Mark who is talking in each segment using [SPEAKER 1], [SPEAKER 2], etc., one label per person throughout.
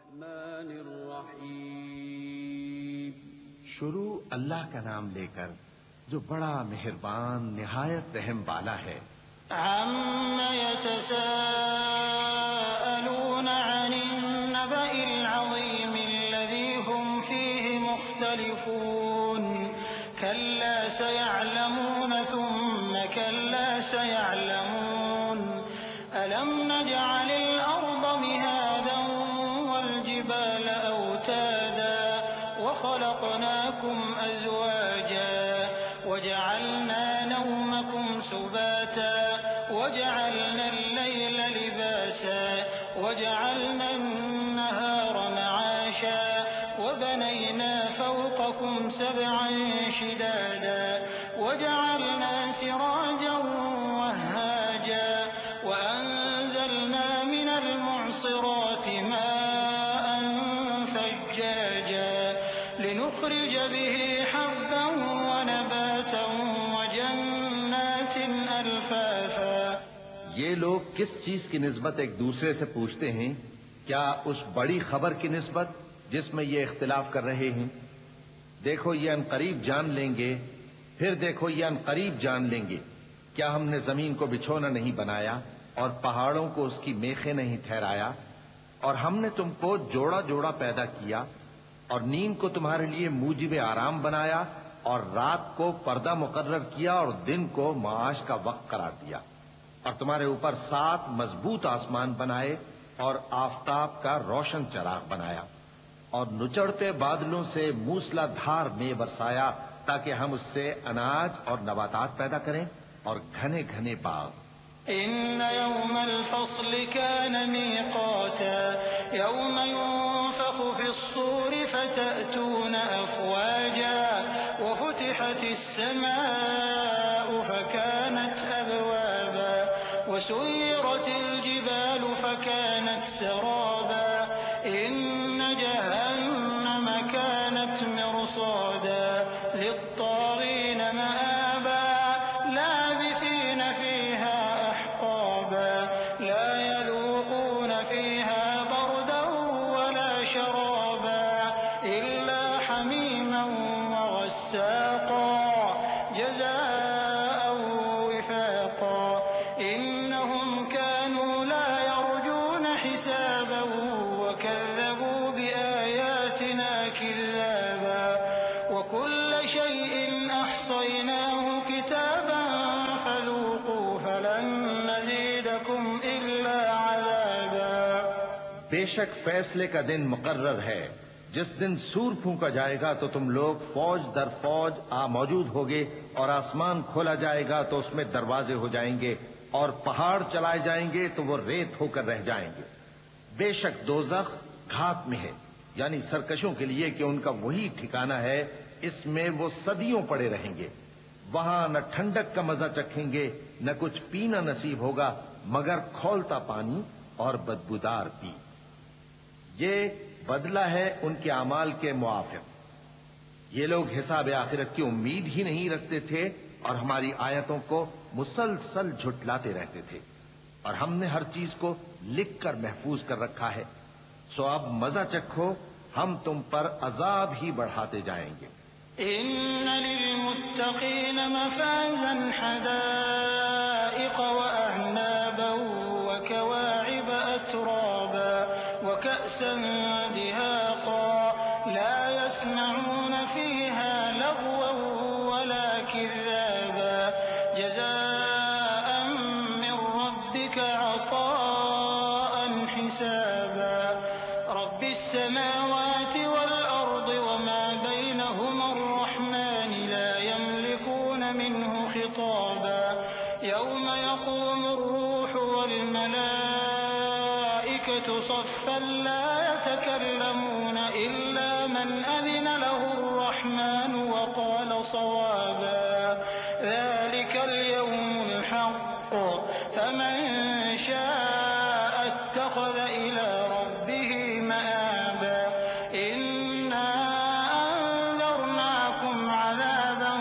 [SPEAKER 1] الرحمن الرحیم.
[SPEAKER 2] شروع اللہ کا نام لے کر جو بڑا مہربان نہایت رحم والا ہے.
[SPEAKER 3] عَمَّ يَتَسَاءَلُونَ عَنِ النَّبَإِ الْعَظِيمِ الَّذِي هُمْ فِيهِ مُخْتَلِفُونَ كَلَّا سَيَعْلَمُونَ ثُمَّ كَلَّا سَيَعْلَمُونَ أَلَمْ نَجْعَلِ الْأَرْضَ مِهَادًا وَالْجِبَالَ أَوْتَادًا وَخَلَقْنَاكُمْ أَزْوَاجًا وَجَعَلْنَا نَوْمَكُمْ سُبَاتًا وَجَعَلْنَا اللَّيْلَ لِبَاسًا وَجَعَلْنَا النَّهَارَ مَعَاشًا وَبَنَيْنَا فَوْقَكُمْ سَبْعًا شِدَادًا وَجَعَلْنَا سِرَاجًا وَهَّاجًا وَأَنزَلْنَا مِنَ الْمُعْصِرَاتِ مَاءً ثَجَّاجًا لِنُخْرِجَ بِهِ حَبًّا وَنَبَاتًا وَجَنَّاتٍ أَلْفَافًا.
[SPEAKER 2] یہ لوگ کس چیز کی نسبت ایک دوسرے سے پوچھتے ہیں؟ کیا اس بڑی خبر کی نسبت جس میں یہ اختلاف کر رہے ہیں؟ دیکھو یہ عنقریب جان لیں گے، پھر دیکھو یہ عنقریب جان لیں گے. کیا ہم نے زمین کو بچھونا نہیں بنایا اور پہاڑوں کو اس کی میخیں نہیں ٹھہرایا؟ اور ہم نے تم کو جوڑا جوڑا پیدا کیا اور نیند کو تمہارے لیے موجب آرام بنایا اور رات کو پردہ مقرر کیا اور دن کو معاش کا وقت قرار دیا، اور تمہارے اوپر 7 مضبوط آسمان بنائے اور آفتاب کا روشن چراغ بنایا، اور نچڑتے بادلوں سے موسلا دھار میں برسایا تاکہ ہم اس سے اناج اور نباتات پیدا کریں اور گھنے گھنے باغ.
[SPEAKER 3] إن يوم الفصل كان ميقاتا يوم ينفخ في الصور فتأتون أفواجا وفتحت السماء فكانت أبوابا وسيرت الجبال فكانت سرابا إن جهنم كانت مرصادا للطاغين مآبا لابثين فيها أحقابا لا يذوقون فيها بردا ولا شرابا إلا حميما وغساقا جزاء وفاقا إنهم كانوا لا يرجون حسابا وكذبوا بآياتنا كذابا وكل شيء أحصيناه كتابا فذوقوا فلن نزيدكم إلا عذابا.
[SPEAKER 2] بے شک فیصلے کا دن مقرر ہے. جس دن سور پھونکا جائے گا تو تم لوگ فوج در فوج موجود ہوگے، اور آسمان کھولا جائے گا تو اس میں دروازے ہو جائیں گے، اور پہاڑ چلائے جائیں گے تو وہ ریت ہو کر رہ جائیں گے. بے شک دوزخ گھات میں ہے، یعنی سرکشوں کے لیے کہ ان کا وہی ٹھکانہ ہے، اس میں وہ صدیوں پڑے رہیں گے. وہاں نہ ٹھنڈک کا مزہ چکھیں گے نہ کچھ پینا نصیب ہوگا مگر کھولتا پانی اور بدبودار پی. یہ بدلہ ہے ان کے اعمال کے موافق. یہ لوگ حساب آخرت کی امید ہی نہیں رکھتے تھے اور ہماری آیتوں کو مسلسل جھٹلاتے رہتے تھے، اور ہم نے ہر چیز کو لکھ کر محفوظ کر رکھا ہے. سو اب مزہ چکھو، ہم تم پر عذاب ہی بڑھاتے جائیں گے.
[SPEAKER 3] إن للمتقين مفازا حدائق وأعنابا وكواعب أترابا وكأسا دهاقا لا يسمعون فيها لغوا ولا كذابا جزاء من ربك عطاء حسابا رب السماوات والأرض وما بينهما الرحمن لا يملكون منه خطابا يوم يقوم الروح والملائكة صفا لا يتكلمون إلا من أذن له الرحمن وقال صوابا ذلك اليوم الحق فمن شاء اتخذ إلى ربه مآبا إنا أنذرناكم عذابا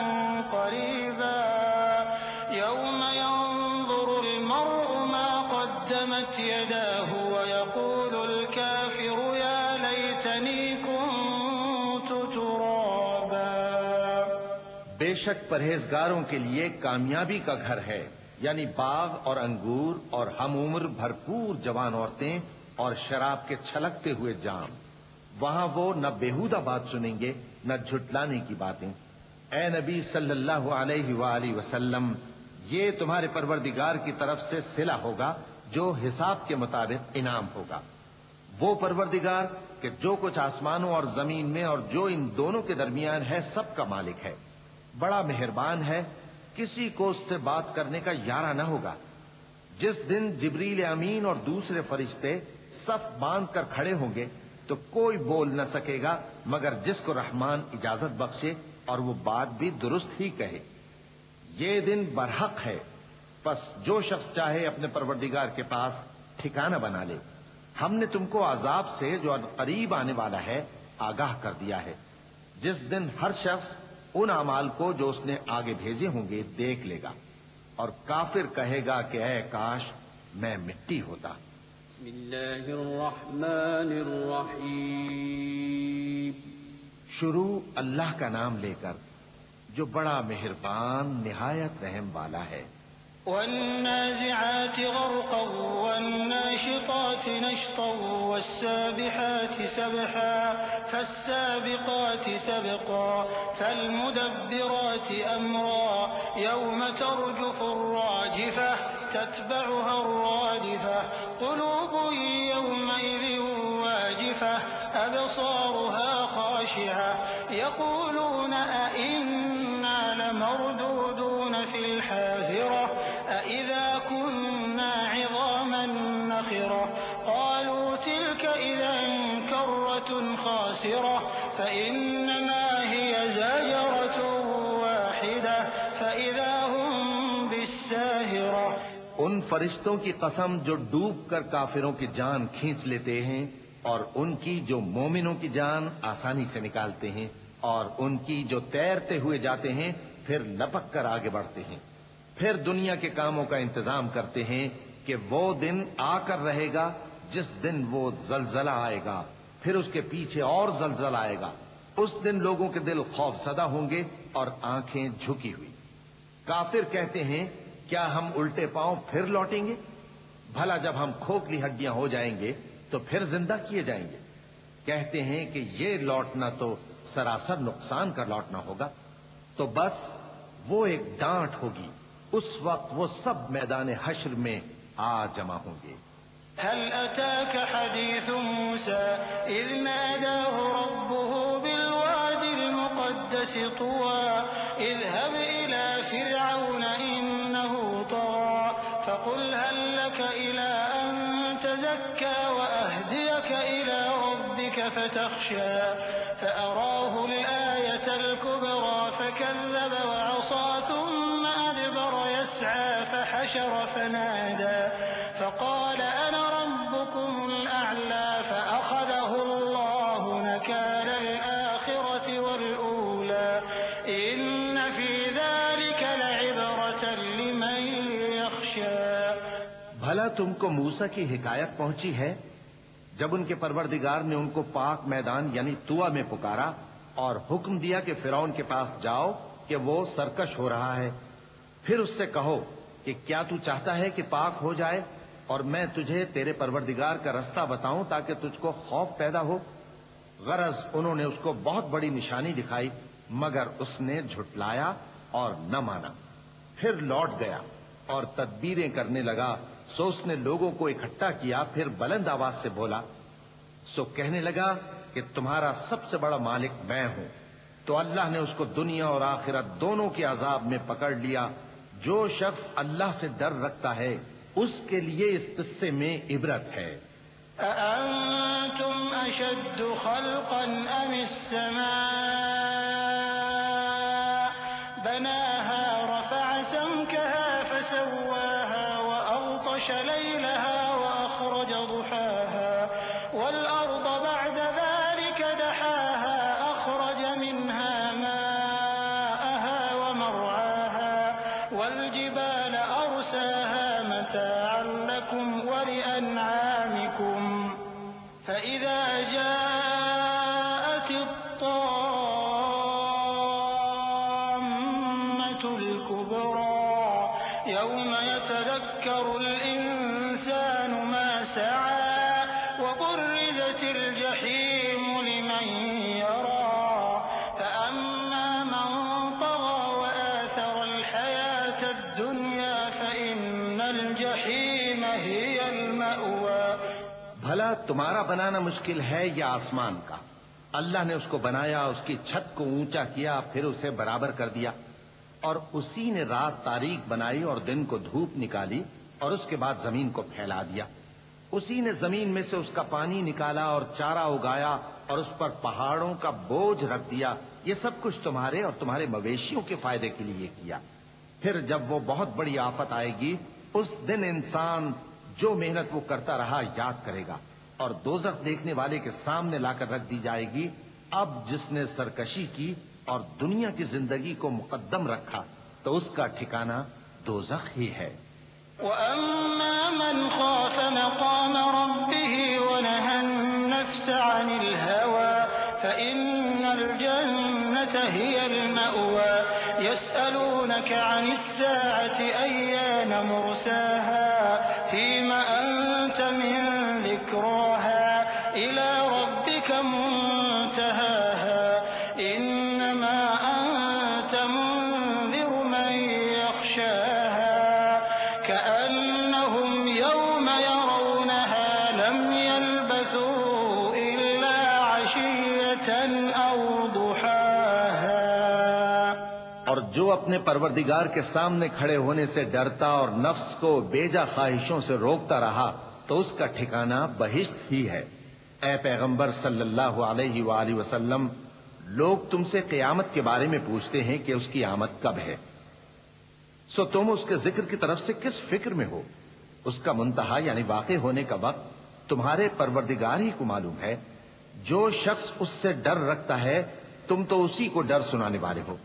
[SPEAKER 3] قريبا يوم ينظر المرء ما قدمت يداه ويقول الكافر يا ليتني كنت ترابا.
[SPEAKER 2] بے شک پرہیزگاروں کے لیے کامیابی کا گھر ہے، یعنی باغ اور انگور اور ہم عمر بھرپور جوان عورتیں اور شراب کے چھلکتے ہوئے جام. وہاں وہ نہ بیہودہ بات سنیں گے نہ جھٹلانے کی باتیں. اے نبی صلی اللہ علیہ وآلہ وسلم، یہ تمہارے پروردگار کی طرف سے صلہ ہوگا جو حساب کے مطابق انعام ہوگا. وہ پروردگار کہ جو کچھ آسمانوں اور زمین میں اور جو ان دونوں کے درمیان ہے سب کا مالک ہے، بڑا مہربان ہے، کسی کو اس سے بات کرنے کا یارہ نہ ہوگا. جس دن جبریل امین اور دوسرے فرشتے صف باندھ کر کھڑے ہوں گے تو کوئی بول نہ سکے گا مگر جس کو رحمان اجازت بخشے اور وہ بات بھی درست ہی کہے. یہ دن برحق ہے، پس جو شخص چاہے اپنے پروردگار کے پاس ٹھکانہ بنا لے. ہم نے تم کو عذاب سے جو قریب آنے والا ہے آگاہ کر دیا ہے، جس دن ہر شخص ان اعمال کو جو اس نے آگے بھیجے ہوں گے دیکھ لے گا، اور کافر کہے گا کہ اے کاش میں مٹی ہوتا.
[SPEAKER 1] بسم اللہ الرحمن الرحیم.
[SPEAKER 2] شروع اللہ کا نام لے کر جو بڑا مہربان نہایت رحم والا ہے.
[SPEAKER 3] والنازعات غرقا والناشطات نشطا والسابحات سبحا فالسابقات سبقا فالمدبرات أمرا يوم ترجف الراجفة تتبعها الرادفة قلوب يومئذ واجفة أبصارها خاشعة يقولون أئنا لمردودون في الحافرة أإذا كنا عظاما نخرة قالوا تلك إذا كرة خاسرة فإنما هي زجرة واحدة فإذا هم بالساهرة.
[SPEAKER 2] ان فرشتوں کی قسم جو ڈوب کر کافروں کی جان کھینچ لیتے ہیں اور ان کی جو مومنوں کی جان آسانی سے نکالتے ہیں اور ان کی جو تیرتے ہوئے جاتے ہیں پھر لپک کر آگے بڑھتے ہیں. پھر دنیا کے کاموں کا انتظام کرتے ہیں کہ وہ دن آ کر رہے گا جس دن وہ زلزلہ آئے گا، پھر اس کے پیچھے اور زلزلہ آئے گا. اس دن لوگوں کے دل خوف زدہ ہوں گے اور آنکھیں جھکی ہوئی. کافر کہتے ہیں کیا ہم الٹے پاؤں پھر لوٹیں گے؟ بھلا جب ہم کھوکھلی ہڈیاں ہو جائیں گے تو پھر زندہ کیے جائیں گے. کہتے ہیں کہ یہ لوٹنا تو سراسر نقصان کا لوٹنا ہوگا. تو بس وہ ایک ڈانٹ ہوگی، اس وقت وہ سب میدان حشر میں آ جمع ہوں گے.
[SPEAKER 3] هل أتاك حديث موسى إذ ناداه ربه بالواد المقدس طوى اذهب إلى فرعون إنه طغى فقل هل لك إلى أن تزكى وأهديك إلى ربك فتخشى فأراه الآية الكبرى فكذب وعصى ثم أدبر يسعى فحشر فنادى فقال أنا ربكم الأعلى فأخذه الله نكال الآخرة والأولى إن في ذلك لعبرة لمن يخشى.
[SPEAKER 2] بھلا تم کو موسیٰ کی حکایت پہنچی ہے جب ان کے پروردگار نے ان کو پاک میدان یعنی طویٰ میں پکارا اور حکم دیا کہ فرعون کے پاس جاؤ کہ وہ سرکش ہو رہا ہے. پھر اس سے کہو کہ کیا تو چاہتا ہے کہ پاک ہو جائے اور میں تجھے تیرے پروردگار کا رستہ بتاؤں تاکہ تجھ کو خوف پیدا ہو. غرض انہوں نے اس کو بہت بڑی نشانی دکھائی مگر اس نے جھٹلایا اور نہ مانا. پھر لوٹ گیا اور تدبیریں کرنے لگا. سو اس نے لوگوں کو اکٹھا کیا، پھر بلند آواز سے بولا، سو کہنے لگا کہ تمہارا سب سے بڑا مالک میں ہوں. تو اللہ نے اس کو دنیا اور آخرت دونوں کے عذاب میں پکڑ لیا. جو شخص اللہ سے ڈر رکھتا ہے اس کے لیے اس قصے میں عبرت ہے.
[SPEAKER 3] أأنتم أشد خلقا أم السماء بناها رفع سمكها فسواها وأغطش ليلها وأخرج ضحاها والأرض بعد ذلك دحاها أخرج منها ماءها ومرعاها والجبال أرساها متاعا لكم ولأنعامكم فإذا جاءت وبرزت الجحيم لمن يرى فأما من طغى وآثر الحياة الدنيا فإن الجحيم هي المأوى.
[SPEAKER 2] بھلا تمہارا بنانا مشکل ہے یا آسمان کا؟ اللہ نے اس کو بنایا، اس کی چھت کو اونچا کیا، پھر اسے برابر کر دیا، اور اسی نے رات تاریک بنائی اور دن کو دھوپ نکالی، اور اس کے بعد زمین کو پھیلا دیا. اسی نے زمین میں سے اس کا پانی نکالا اور چارہ اگایا اور اس پر پہاڑوں کا بوجھ رکھ دیا. یہ سب کچھ تمہارے اور تمہارے مویشیوں کے فائدے کے لیے کیا. پھر جب وہ بہت بڑی آفت آئے گی، اس دن انسان جو محنت وہ کرتا رہا یاد کرے گا، اور دوزخ دیکھنے والے کے سامنے لا کر رکھ دی جائے گی. اب جس نے سرکشی کی اور دنیا کی زندگی کو مقدم رکھا تو اس کا ٹھکانہ دوزخ ہی ہے.
[SPEAKER 3] وَأَمَّا مَنْ خَافَ مَقَامَ رَبِّهِ وَنَهَى النَّفْسَ عَنِ الْهَوَى فَإِنَّ الْجَنَّةَ هِيَ الْمَأْوَى. يَسْأَلُونَكَ عَنِ السَّاعَةِ أَيَّانَ مُرْسَاهَا فِيمَ أَنْتَ مِنْ ذِكْرَاهَا إِلَى رَبِّكَ مُنْتَهَاهَا إِنَّمَا أَنْتَ مُنْذِرُ مَنْ يَخْشَاهَا كأنهم يوم يرونها لم يلبثوا إلا عشية أو ضحاها.
[SPEAKER 2] اور جو اپنے پروردگار کے سامنے کھڑے ہونے سے ڈرتا اور نفس کو بیجا خواہشوں سے روکتا رہا تو اس کا ٹھکانہ بہشت ہی ہے. اے پیغمبر صلی اللہ علیہ وآلہ وسلم، لوگ تم سے قیامت کے بارے میں پوچھتے ہیں کہ اس کی آمد کب ہے، سو تم اس کے ذکر کی طرف سے کس فکر میں ہو؟ اس کا منتہا یعنی واقع ہونے کا وقت تمہارے پروردگار ہی کو معلوم ہے. جو شخص اس سے ڈر رکھتا ہے تم تو اسی کو ڈر سنانے والے ہو.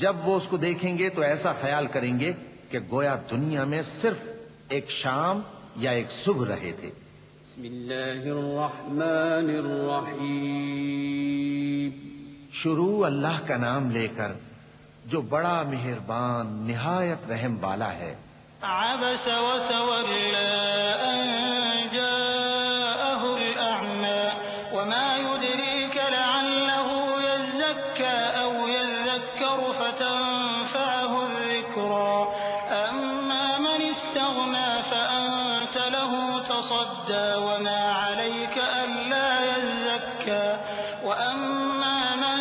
[SPEAKER 2] جب وہ اس کو دیکھیں گے تو ایسا خیال کریں گے کہ گویا دنیا میں صرف ایک شام یا ایک صبح رہے تھے.
[SPEAKER 1] بسم اللہ الرحمن الرحیم.
[SPEAKER 2] شروع اللہ کا نام لے کر جو بڑا مہربان نہایت رحم والا ہے.
[SPEAKER 3] عبس وتولى أن جاءه الأعمى وما يدريك لعله يزكى أو يذكر فتنفعه الذكرى أما من استغنى فأنت له تصدى وما عليك ألا يزكى وأما من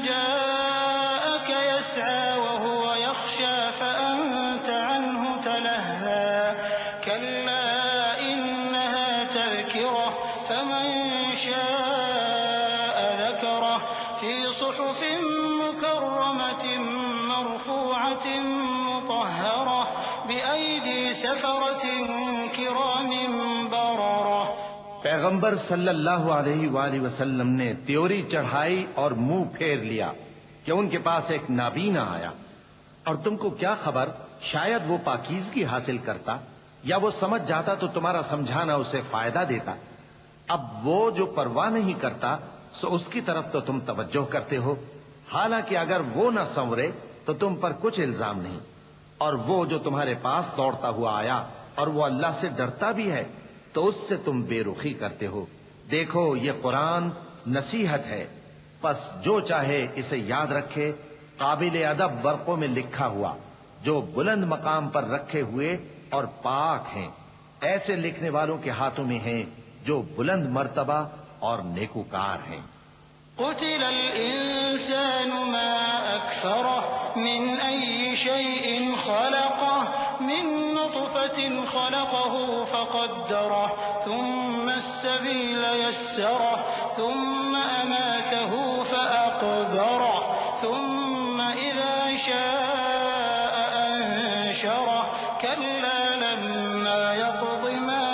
[SPEAKER 3] جاءك يسعى وهو يخشى فأنت عنه تلهى كلا إنها تذكرة فمن شاء ذكره في صحف مكرمة مرفوعة مطهرة بأيدي سفرة كرام بررة.
[SPEAKER 2] پیغمبر صلی اللہ علیہ وآلہ وسلم نے تیوری چڑھائی اور منہ پھیر لیا کہ ان کے پاس ایک نابینا آیا، اور تم کو کیا خبر، شاید وہ پاکیزگی حاصل کرتا یا وہ سمجھ جاتا تو تمہارا سمجھانا اسے فائدہ دیتا. اب وہ جو پرواہ نہیں کرتا سو اس کی طرف تو تم توجہ کرتے ہو، حالانکہ اگر وہ نہ سنورے تو تم پر کچھ الزام نہیں. اور وہ جو تمہارے پاس دوڑتا ہوا آیا اور وہ اللہ سے ڈرتا بھی ہے تو اس سے تم بے رخی کرتے ہو. دیکھو یہ قرآن نصیحت ہے، پس جو چاہے اسے یاد رکھے. قابل ادب ورقوں میں لکھا ہوا جو بلند مقام پر رکھے ہوئے اور پاک ہیں، ایسے لکھنے والوں کے ہاتھوں میں ہیں جو بلند مرتبہ اور نیکوکار ہیں.
[SPEAKER 3] قتل الإنسان ما أكفره من أي شيء خلقه من نطفة خلقه فقدره ثم السبيل يسره ثم أماته فأقبره ثم إذا شاء أنشره كلا لما يقض ما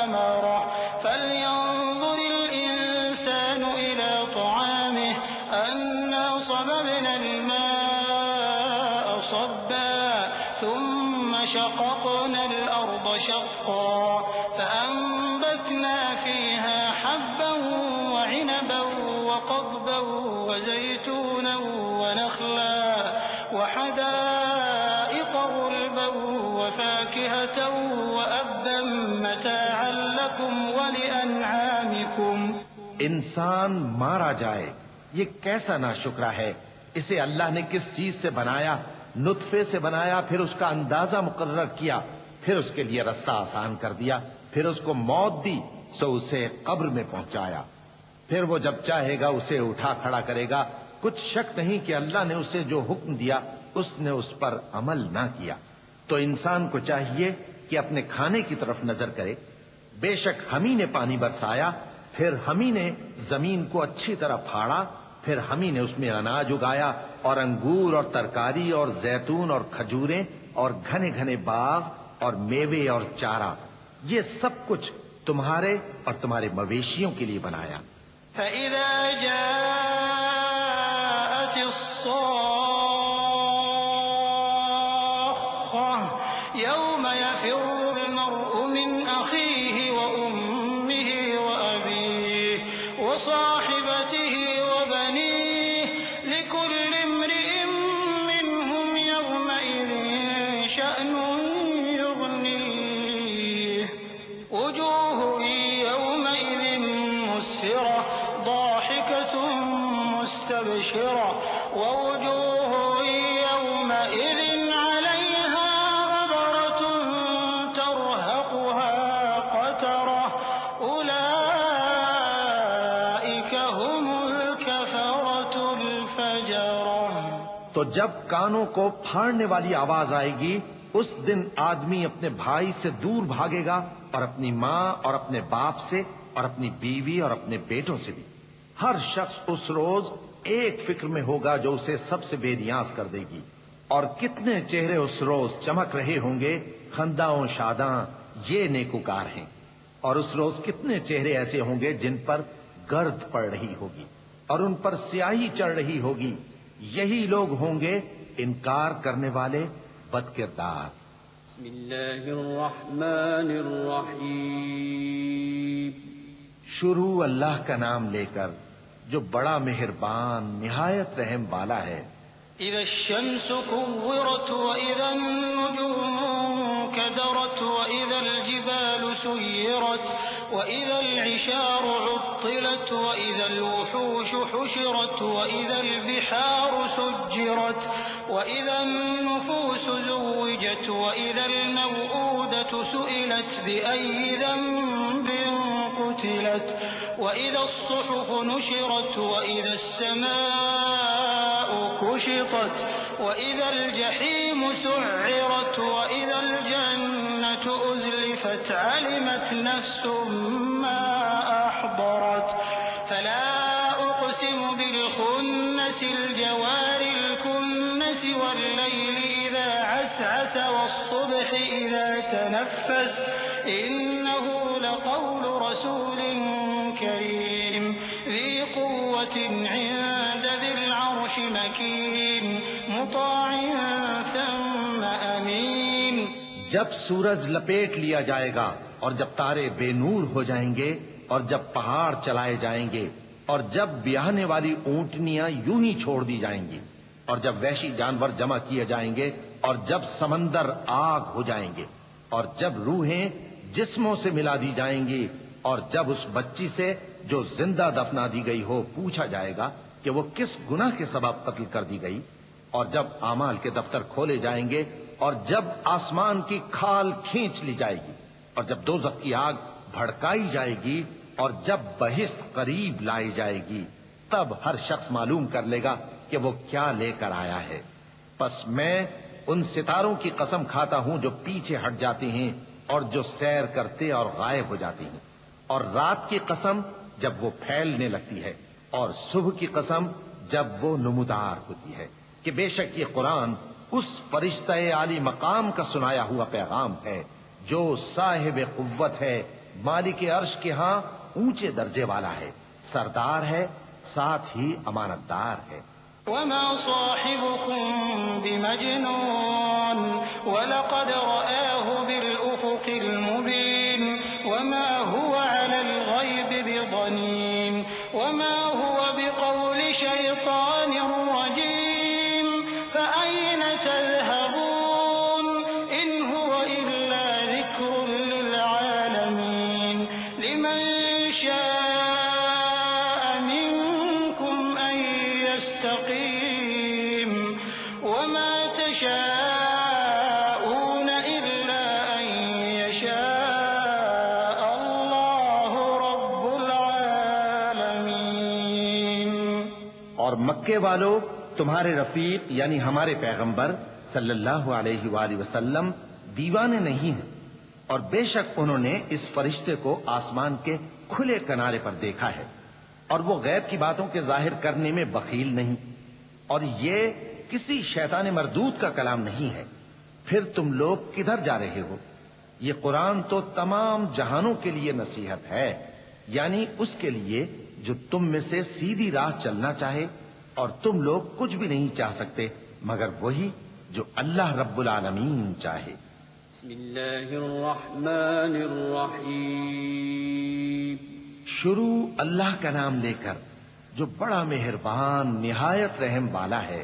[SPEAKER 3] أمره فلينظر الإنسان إلى طعامه أنا صببنا الماء صبا ثم شققنا الأرض شقا فأنبتنا فيها حبا وعنبا وقضبا وزيتونا ونخلا وحدائق غلبا وفاكهة وأبا متاعا لكم ولأنعامكم
[SPEAKER 2] انسان مارا جائے، یہ کیسا ناشکرا ہے۔ اسے اللہ نے کس چیز سے بنایا؟ نطفے سے بنایا، پھر اس کا اندازہ مقرر کیا، پھر اس کے لیے رستہ آسان کر دیا، پھر اس کو موت دی سو اسے قبر میں پہنچایا، پھر وہ جب چاہے گا اسے اٹھا کھڑا کرے گا۔ کچھ شک نہیں کہ اللہ نے اسے جو حکم دیا اس نے اس پر عمل نہ کیا۔ تو انسان کو چاہیے کہ اپنے کھانے کی طرف نظر کرے۔ بے شک ہم ہی نے پانی برسایا، پھر ہم ہی نے زمین کو اچھی طرح پھاڑا، پھر ہم ہی نے اس میں اناج اگایا اور انگور اور ترکاری اور زیتون اور کھجوریں اور گھنے گھنے باغ اور میوے اور چارہ، یہ سب کچھ تمہارے اور تمہارے مویشیوں کے لیے بنایا۔
[SPEAKER 3] فَإِذَا جَاءَتِ الصَّاخَّةُ يَوْمَ يَفِرُّ الْمَرْءُ مِنْ أَخِيهِ وَأُمِّهِ وَأَبِيهِ وَصَاحِبَتِهِ وَبَنِيهِ لِكُلِّ امْرِئٍ مِّنْهُمْ يَوْمَئِذٍ شَأْنٌ يُغْنِيهِ وُجُوهٌ يَوْمَئِذٍ مُسْفِرَةٌ ضَاحِكَةٌ مُسْتَبْشِرَةٌ وَوُجُوهٌ يَوْمَئِذٍ عَلَيْهَا غَبَرَةٌ تَرْهَقُهَا قَتَرَةٌ أُولَئِكَ هُمُ الْكَفَرَةُ الْفَجَرَةُ۔
[SPEAKER 2] تو جب کانوں کو پھاڑنے والی آواز آئے گی، اس دن آدمی اپنے بھائی سے دور بھاگے گا اور اپنی ماں اور اپنے باپ سے اور اپنی بیوی اور اپنے بیٹوں سے بھی۔ ہر شخص اس روز ایک فکر میں ہوگا جو اسے سب سے بے نیاز کر دے گی۔ اور کتنے چہرے اس روز چمک رہے ہوں گے، خنداں و شاداں، یہ نیکوکار ہیں۔ اور اس روز کتنے چہرے ایسے ہوں گے جن پر گرد پڑ رہی ہوگی اور ان پر سیاہی چڑھ رہی ہوگی، یہی لوگ ہوں گے انکار کرنے والے بد کردار۔
[SPEAKER 1] بسم اللہ الرحمن الرحیم۔
[SPEAKER 2] شروع اللہ کا نام لے کر جو بڑا مہربان نہایت رحم والا ہے۔
[SPEAKER 3] إِذَا الشَّمْسُ كُوِّرَتْ وَإِذَا النُّجُومُ انكَدَرَتْ وَإِذَا الْجِبَالُ سُيِّرَتْ وَإِذَا الْعِشَارُ عُطِّلَتْ وَإِذَا الْوُحُوشُ حُشِرَتْ وَإِذَا الْبِحَارُ سُجِّرَتْ وَإِذَا النُّفُوسُ زُوِّجَتْ وَإِذَا الْمَوْءُودَةُ سُئِلَتْ بِأَيِّ ذَنبٍ قُتِلَتْ وَإِذَا الصُّحُفُ نُشِرَتْ وَإِذَا السَّمَاءُ كُشِطَتْ وَإِذَا الْجَحِيمُ سُعِّرَتْ وَإِذَا الْجَنَّةُ أُزْلِفَتْ عَلِمَتْ نَفْسٌ مَّا أَحْضَرَتْ فَلَا أُقْسِمُ بِالْخُنَّسِ الْجَوَارِ الْكُنَّسِ وَاللَّيْلِ إِذَا عَسْعَسَ وَالصُّبْحِ إِذَا تَنَفَّسَ إِنَّهُ لَقَوْلُ رَسُولٍ كَرِيمٍ ذِي قُوَّةٍ عِندَ ذِي الْعَرْشِ مَكِينٍ مُّطَاعٍ ثَمَّ أَمِينٍ۔
[SPEAKER 2] جب سورج لپیٹ لیا جائے گا اور جب تارے بے نور ہو جائیں گے اور جب پہاڑ چلائے جائیں گے اور جب بیاہنے والی اونٹنیاں یوں ہی چھوڑ دی جائیں گی اور جب وحشی جانور جمع کیے جائیں گے اور جب سمندر آگ ہو جائیں گے اور جب روحیں جسموں سے ملا دی جائیں گی اور جب اس بچی سے جو زندہ دفنا دی گئی ہو پوچھا جائے گا کہ وہ کس گناہ کے سبب قتل کر دی گئی، اور جب اعمال کے دفتر کھولے جائیں گے اور جب آسمان کی کھال کھینچ لی جائے گی اور جب دوزخ کی آگ بھڑکائی جائے گی اور جب بہشت قریب لائی جائے گی، تب ہر شخص معلوم کر لے گا کہ وہ کیا لے کر آیا ہے۔ پس میں ان ستاروں کی قسم کھاتا ہوں جو پیچھے ہٹ جاتے ہیں اور جو سیر کرتے اور غائب ہو جاتے ہیں، اور رات کی قسم جب وہ پھیلنے لگتی ہے، اور صبح کی قسم جب وہ نمودار ہوتی ہے، کہ بے شک یہ قرآن اس فرشتہ عالی مقام کا سنایا ہوا پیغام ہے جو صاحب قوت ہے، مالک عرش کے ہاں اونچے درجے والا ہے، سردار ہے، ساتھ ہی امانتدار ہے۔
[SPEAKER 3] وَمَا صَاحِبُكُم بِمَجْنُونٍ وَلَقَدْ رَآهُ بِالْأُفُقِ الْمُبِينِ وَمَا هُوَ عَلَى الْغَيْبِ بِضَنِينٍ وَمَا هُوَ بِقَوْلِ شَيْطَانٍ رَّجِيمٍ فَأَيْنَ تَذْهَبُونَ إِنْ هُوَ إِلَّا ذِكْرٌ لِّلْعَالَمِينَ لِمَن شَاءَ يستقيم وما تشاءون إلا أن يشاء الله رب العالمين۔
[SPEAKER 2] اور مکے والو، تمہارے رفیق یعنی ہمارے پیغمبر صلی اللہ علیہ وآلہ وسلم دیوانے نہیں ہیں، اور بے شک انہوں نے اس فرشتے کو آسمان کے کھلے کنارے پر دیکھا ہے، اور وہ غیب کی باتوں کے ظاہر کرنے میں بخیل نہیں، اور یہ کسی شیطان مردود کا کلام نہیں ہے۔ پھر تم لوگ کدھر جا رہے ہو؟ یہ قرآن تو تمام جہانوں کے لیے نصیحت ہے، یعنی اس کے لیے جو تم میں سے سیدھی راہ چلنا چاہے، اور تم لوگ کچھ بھی نہیں چاہ سکتے مگر وہی جو اللہ رب العالمین چاہے۔
[SPEAKER 1] بسم اللہ الرحمن الرحیم۔
[SPEAKER 2] شروع اللہ کا نام لے کر جو بڑا مہربان نہایت رحم والا ہے۔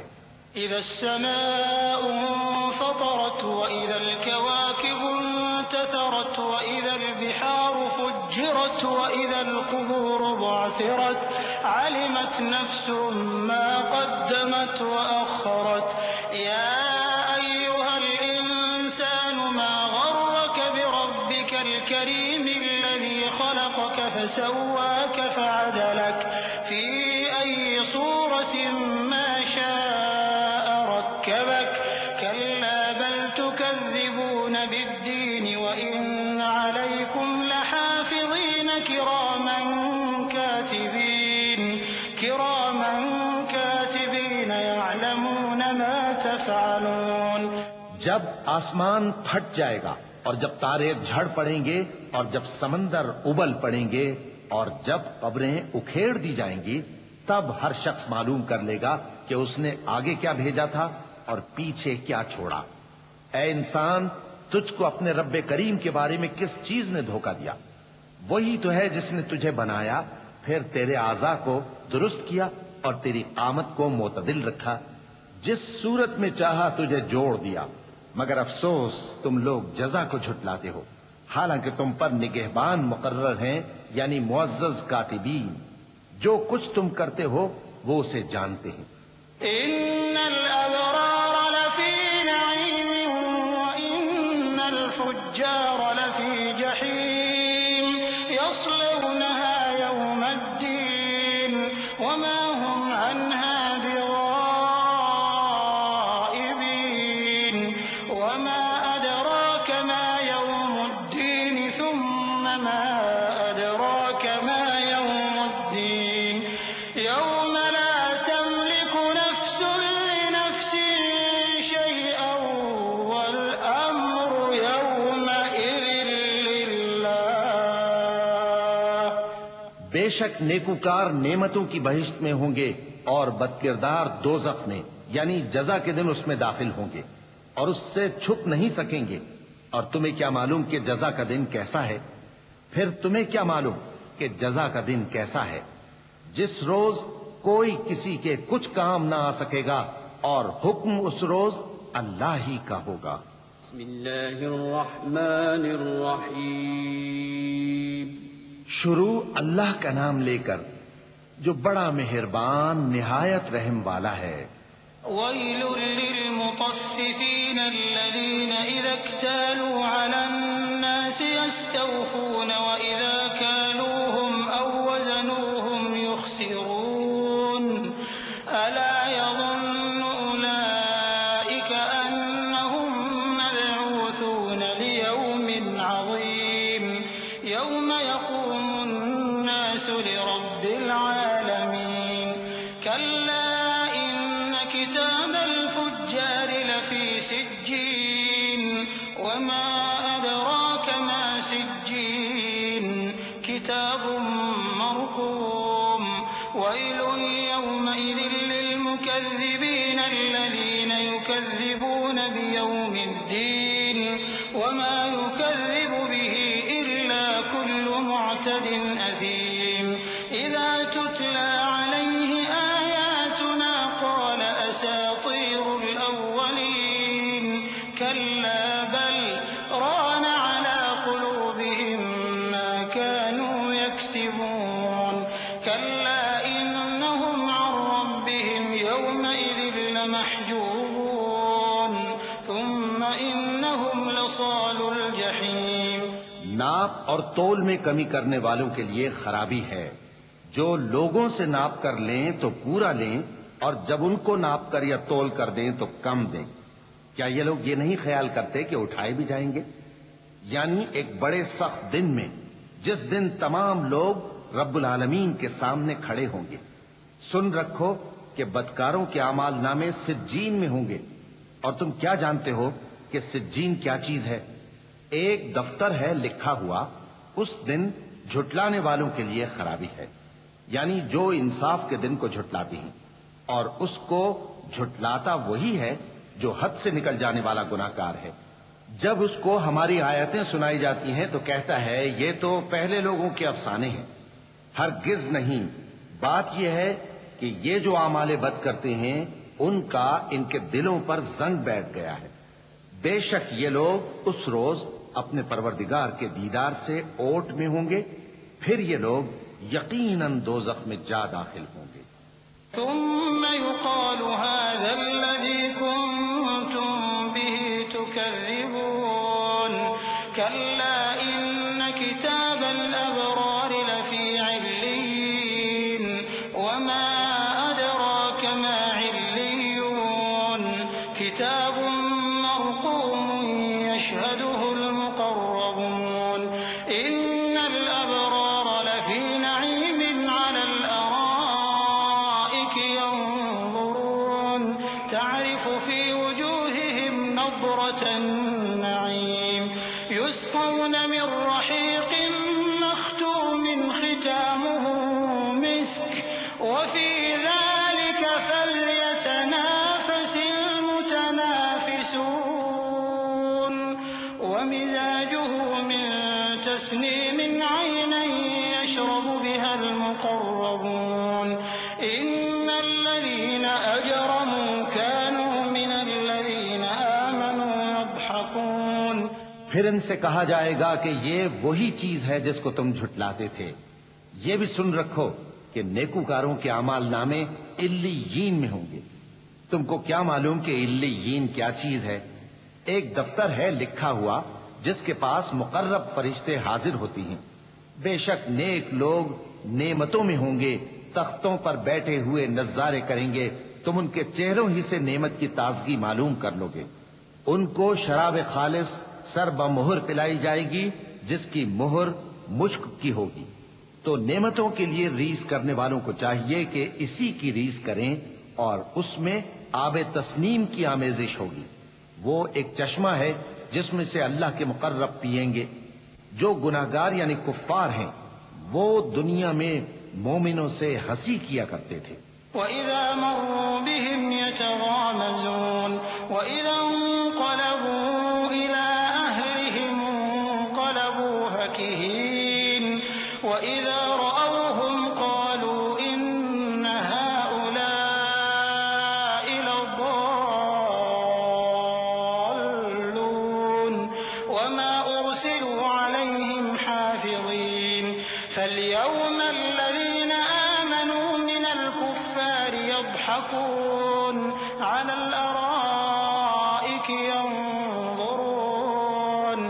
[SPEAKER 3] إذا السماء انفطرت وإذا الكواكب انتثرت وإذا البحار فجرت وإذا القبور بعثرت علمت نفس ما قدمت وأخرت يا أيها الإنسان ما غرك بربك الكريم الذي خلقك فسواك فعدلك في أي صورة ما شاء ركبك كلا بل تكذبون بالدين وإن عليكم لحافظين كراما كاتبين يعلمون ما تفعلون۔
[SPEAKER 2] جب آسمان پھٹ جائے گا، اور جب تارے جھڑ پڑیں گے، اور جب سمندر ابل پڑیں گے، اور جب قبریں اکھیڑ دی جائیں گی، تب ہر شخص معلوم کر لے گا کہ اس نے آگے کیا بھیجا تھا اور پیچھے کیا چھوڑا۔ اے انسان، تجھ کو اپنے رب کریم کے بارے میں کس چیز نے دھوکہ دیا؟ وہی تو ہے جس نے تجھے بنایا، پھر تیرے اعضاء کو درست کیا اور تیری قامت کو معتدل رکھا، جس صورت میں چاہا تجھے جوڑ دیا، مگر افسوس تم لوگ جزا کو جھٹلاتے ہو، حالانکہ تم پر نگہبان مقرر ہیں، یعنی معزز کاتبین، جو کچھ تم کرتے ہو وہ اسے جانتے ہیں۔
[SPEAKER 3] إن الأبرار لفي نعيم وإن الفجار لفي جحيم يصلونها يوم الدين وما هم عنها بغائبين وما أدراك ما يوم الدين ثم ما أدراك ما يوم الدين يوم لا تملك نفس لنفس شيئا والأمر يومئذ لله۔
[SPEAKER 2] بے شک نیکوکار نعمتوں کی بہشت میں ہوں گے، اور بدکردار دوزخ میں، یعنی جزا کے دن اس میں داخل ہوں گے، اور اس سے چھپ نہیں سکیں گے۔ اور تمہیں کیا معلوم کہ جزا کا دن کیسا ہے؟ پھر تمہیں کیا معلوم کہ جزا کا دن کیسا ہے؟ جس روز کوئی کسی کے کچھ کام نہ آ سکے گا، اور حکم اس روز اللہ ہی کا ہوگا۔
[SPEAKER 1] بسم اللہ الرحمن الرحیم۔
[SPEAKER 2] شروع اللہ کا نام لے کر جو بڑا مہربان نہایت رحم والا ہے۔
[SPEAKER 3] ويل للمطففين الذين إذا اكتالوا على الناس يستوفون وإذا كالوهم أو وزنوهم يخسرون ألا يظن أولئك أنهم مبعوثون ليوم عظيم يوم يقوم الناس لرب العالمين كلا كتاب الفجار لفي سجين وما أدراك ما سجين كتاب مرقوم ويل يومئذ للمكذبين الذين يكذبون بيوم الدين وما يكذب به إلا كل معتد أثيم إذا تتلى عليه آياتنا قال أساطير الأولين كلا بل ران على قلوبهم ما كانوا يكسبون كلا إنهم عن ربهم يومئذ
[SPEAKER 2] ناپ اور تول میں کمی کرنے والوں کے لیے خرابی ہے، جو لوگوں سے ناپ کر لیں تو پورا لیں، اور جب ان کو ناپ کر یا تول کر دیں تو کم دیں۔ کیا یہ لوگ یہ نہیں خیال کرتے کہ اٹھائے بھی جائیں گے؟ یعنی ایک بڑے سخت دن میں، جس دن تمام لوگ رب العالمین کے سامنے کھڑے ہوں گے۔ سن رکھو کہ بدکاروں کے اعمال نامے سجین میں ہوں گے، اور تم کیا جانتے ہو کہ سجین کیا چیز ہے؟ ایک دفتر ہے لکھا ہوا، اس دن جھٹلانے والوں کے لیے خرابی ہے، یعنی جو انصاف کے دن کو جھٹلاتی ہیں، اور اس کو جھٹلاتا وہی ہے جو حد سے نکل جانے والا گناہگار ہے۔ جب اس کو ہماری آیتیں سنائی جاتی ہیں تو کہتا ہے یہ تو پہلے لوگوں کے افسانے ہیں۔ ہرگز نہیں، بات یہ ہے کہ یہ جو اعمال بد کرتے ہیں ان کا ان کے دلوں پر زنگ بیٹھ گیا ہے۔ بے شک یہ لوگ اس روز اپنے پروردگار کے دیدار سے اوٹ میں ہوں گے، پھر یہ لوگ یقیناً دوزخ میں جا داخل ہوں گے۔
[SPEAKER 3] ثم يقال هذا الذي كنتم به تكذبون كلا إن كتاب الأبرار لفي عليين وما أدراك ما عليون كتاب مرقوم يشهده المقربون إن الأبرار لفي نعيم على الأرائك ينظرون تعرف في وجوههم نضرة النعيم يسقون من رحيق مختوم ختامه مسك وفي ذلك فليتنافس المتنافسون ومزاجه من تسنيم عينا يشرب بها المقربون إن الذين أجرموا كانوا من الذين آمنوا يضحكون۔
[SPEAKER 2] پھر ان سے کہا جائے گا کہ یہ وہی چیز ہے جس کو تم جھٹلاتے تھے۔ یہ بھی سن رکھو کہ نیکوکاروں کے اعمال نامے علیین میں ہوں گے۔ تم کو کیا معلوم کہ علیین کیا چیز ہے؟ ایک دفتر ہے لکھا ہوا جس کے پاس مقرب فرشتے حاضر ہوتی ہیں۔ بے شک نیک لوگ نعمتوں میں ہوں گے، تختوں پر بیٹھے ہوئے نظارے کریں گے، تم ان کے چہروں ہی سے نعمت کی تازگی معلوم کر لو گے۔ ان کو شراب خالص سر بمہر پلائی جائے گی جس کی مہر مشک کی ہوگی۔ تو نعمتوں کے لیے ریس کرنے والوں کو چاہیے کہ اسی کی ریس کریں، اور اس میں آب تسنیم کی آمیزش ہوگی۔ وہ ایک چشمہ ہے جس میں سے اللہ کے مقرب پیئیں گے۔ جو گناہگار یعنی کفار ہیں وہ دنیا میں مومنوں سے ہنسی کیا کرتے تھے۔
[SPEAKER 3] وَإِذَا مَرُّوا بِهِمْ يَتَغَامَزُونَ وَإِذَا انقَلَبُوا إِلَىٰ أَهْلِهِمْ انقَلَبُوا فَكِهِينَ وَإِذَا رَأَوْهُمْ قَالُوا إِنَّ هَٰؤُلَاءِ لَضَالُّونَ وَمَا أُرْسِلُوا عَلَيْهِمْ حَافِظِينَ فَالْيَوْمَ الَّذِينَ آمَنُوا مِنَ الْكُفَّارِ يَضْحَكُونَ عَلَى الْأَرَائِكِ يَنظُرُونَ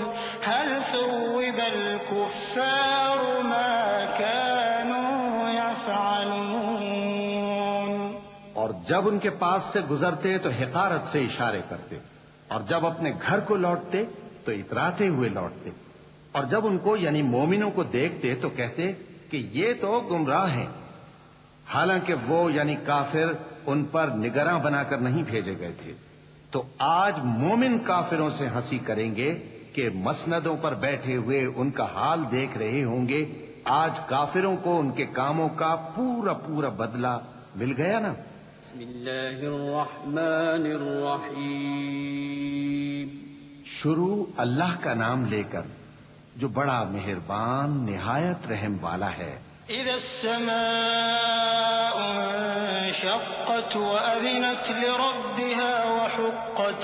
[SPEAKER 3] هَلْ ثُوِّبَ الْكُفَّارُ مَا كَانُوا يَفْعَلُونَ۔
[SPEAKER 2] اور جب ان کے پاس سے گزرتے تو حقارت سے اشارے کرتے، اور جب اپنے گھر کو لوٹتے تو اتراتے ہوئے لوٹتے، اور جب ان کو یعنی مومنوں کو دیکھتے تو کہتے کہ یہ تو گمراہ ہیں، حالانکہ وہ یعنی کافر ان پر نگراں بنا کر نہیں بھیجے گئے تھے۔ تو آج مومن کافروں سے ہنسی کریں گے کہ مسندوں پر بیٹھے ہوئے ان کا حال دیکھ رہے ہوں گے۔ آج کافروں کو ان کے کاموں کا پورا پورا بدلہ مل گیا نا۔
[SPEAKER 1] بسم اللہ الرحمن الرحیم۔
[SPEAKER 2] شروع اللہ کا نام لے کر جو بڑا مہربان نہایت رحم والا ہے۔
[SPEAKER 3] إِذَا السَّمَاءُ انشَقَّتْ وَأَذِنَتْ لِرَبِّهَا وَحُقَّتْ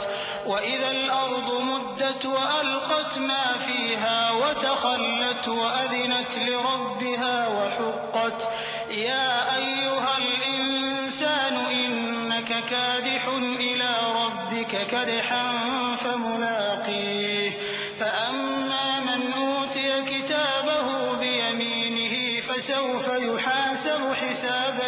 [SPEAKER 3] وَإِذَا الْأَرْضُ مُدَّتْ وَأَلْقَتْ مَا فِيهَا وَتَخَلَّتْ وَأَذِنَتْ لِرَبِّهَا وَحُقَّتْ يَا أَيُّهَا الْإِنسَانُ إِنَّكَ كَادِحٌ إِلَىٰ رَبِّكَ كَدْحًا فَمُلَاقِيهِ فَأَمَّا مَنْ أُوتِيَ كِتَابَهُ يحاسب حسابا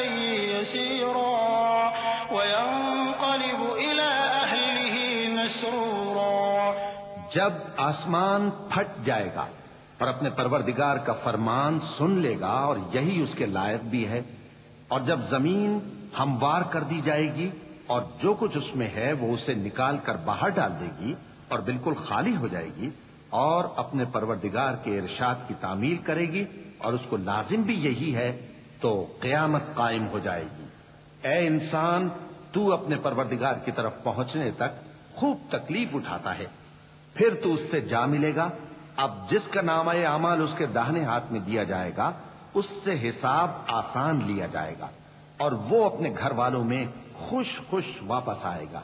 [SPEAKER 3] يسيرا وينقلب إلى أهله مسرورا.
[SPEAKER 2] جب آسمان پھٹ جائے گا اور اپنے پروردگار کا فرمان سن لے گا اور یہی اس کے لائق بھی ہے، اور جب زمین ہموار کر دی جائے گی اور جو کچھ اس میں ہے وہ اسے نکال کر باہر ڈال دے گی اور بالکل خالی ہو جائے گی اور اپنے پروردگار کے ارشاد کی تعمیل کرے گی اور اس کو لازم بھی یہی ہے، تو قیامت قائم ہو جائے گی. اے انسان، تو اپنے پروردگار کی طرف پہنچنے تک خوب تکلیف اٹھاتا ہے، پھر تو اس سے جا ملے گا. اب جس کا نامہ اعمال اس کے داہنے ہاتھ میں دیا جائے گا اس سے حساب آسان لیا جائے گا اور وہ اپنے گھر والوں میں خوش خوش واپس آئے گا.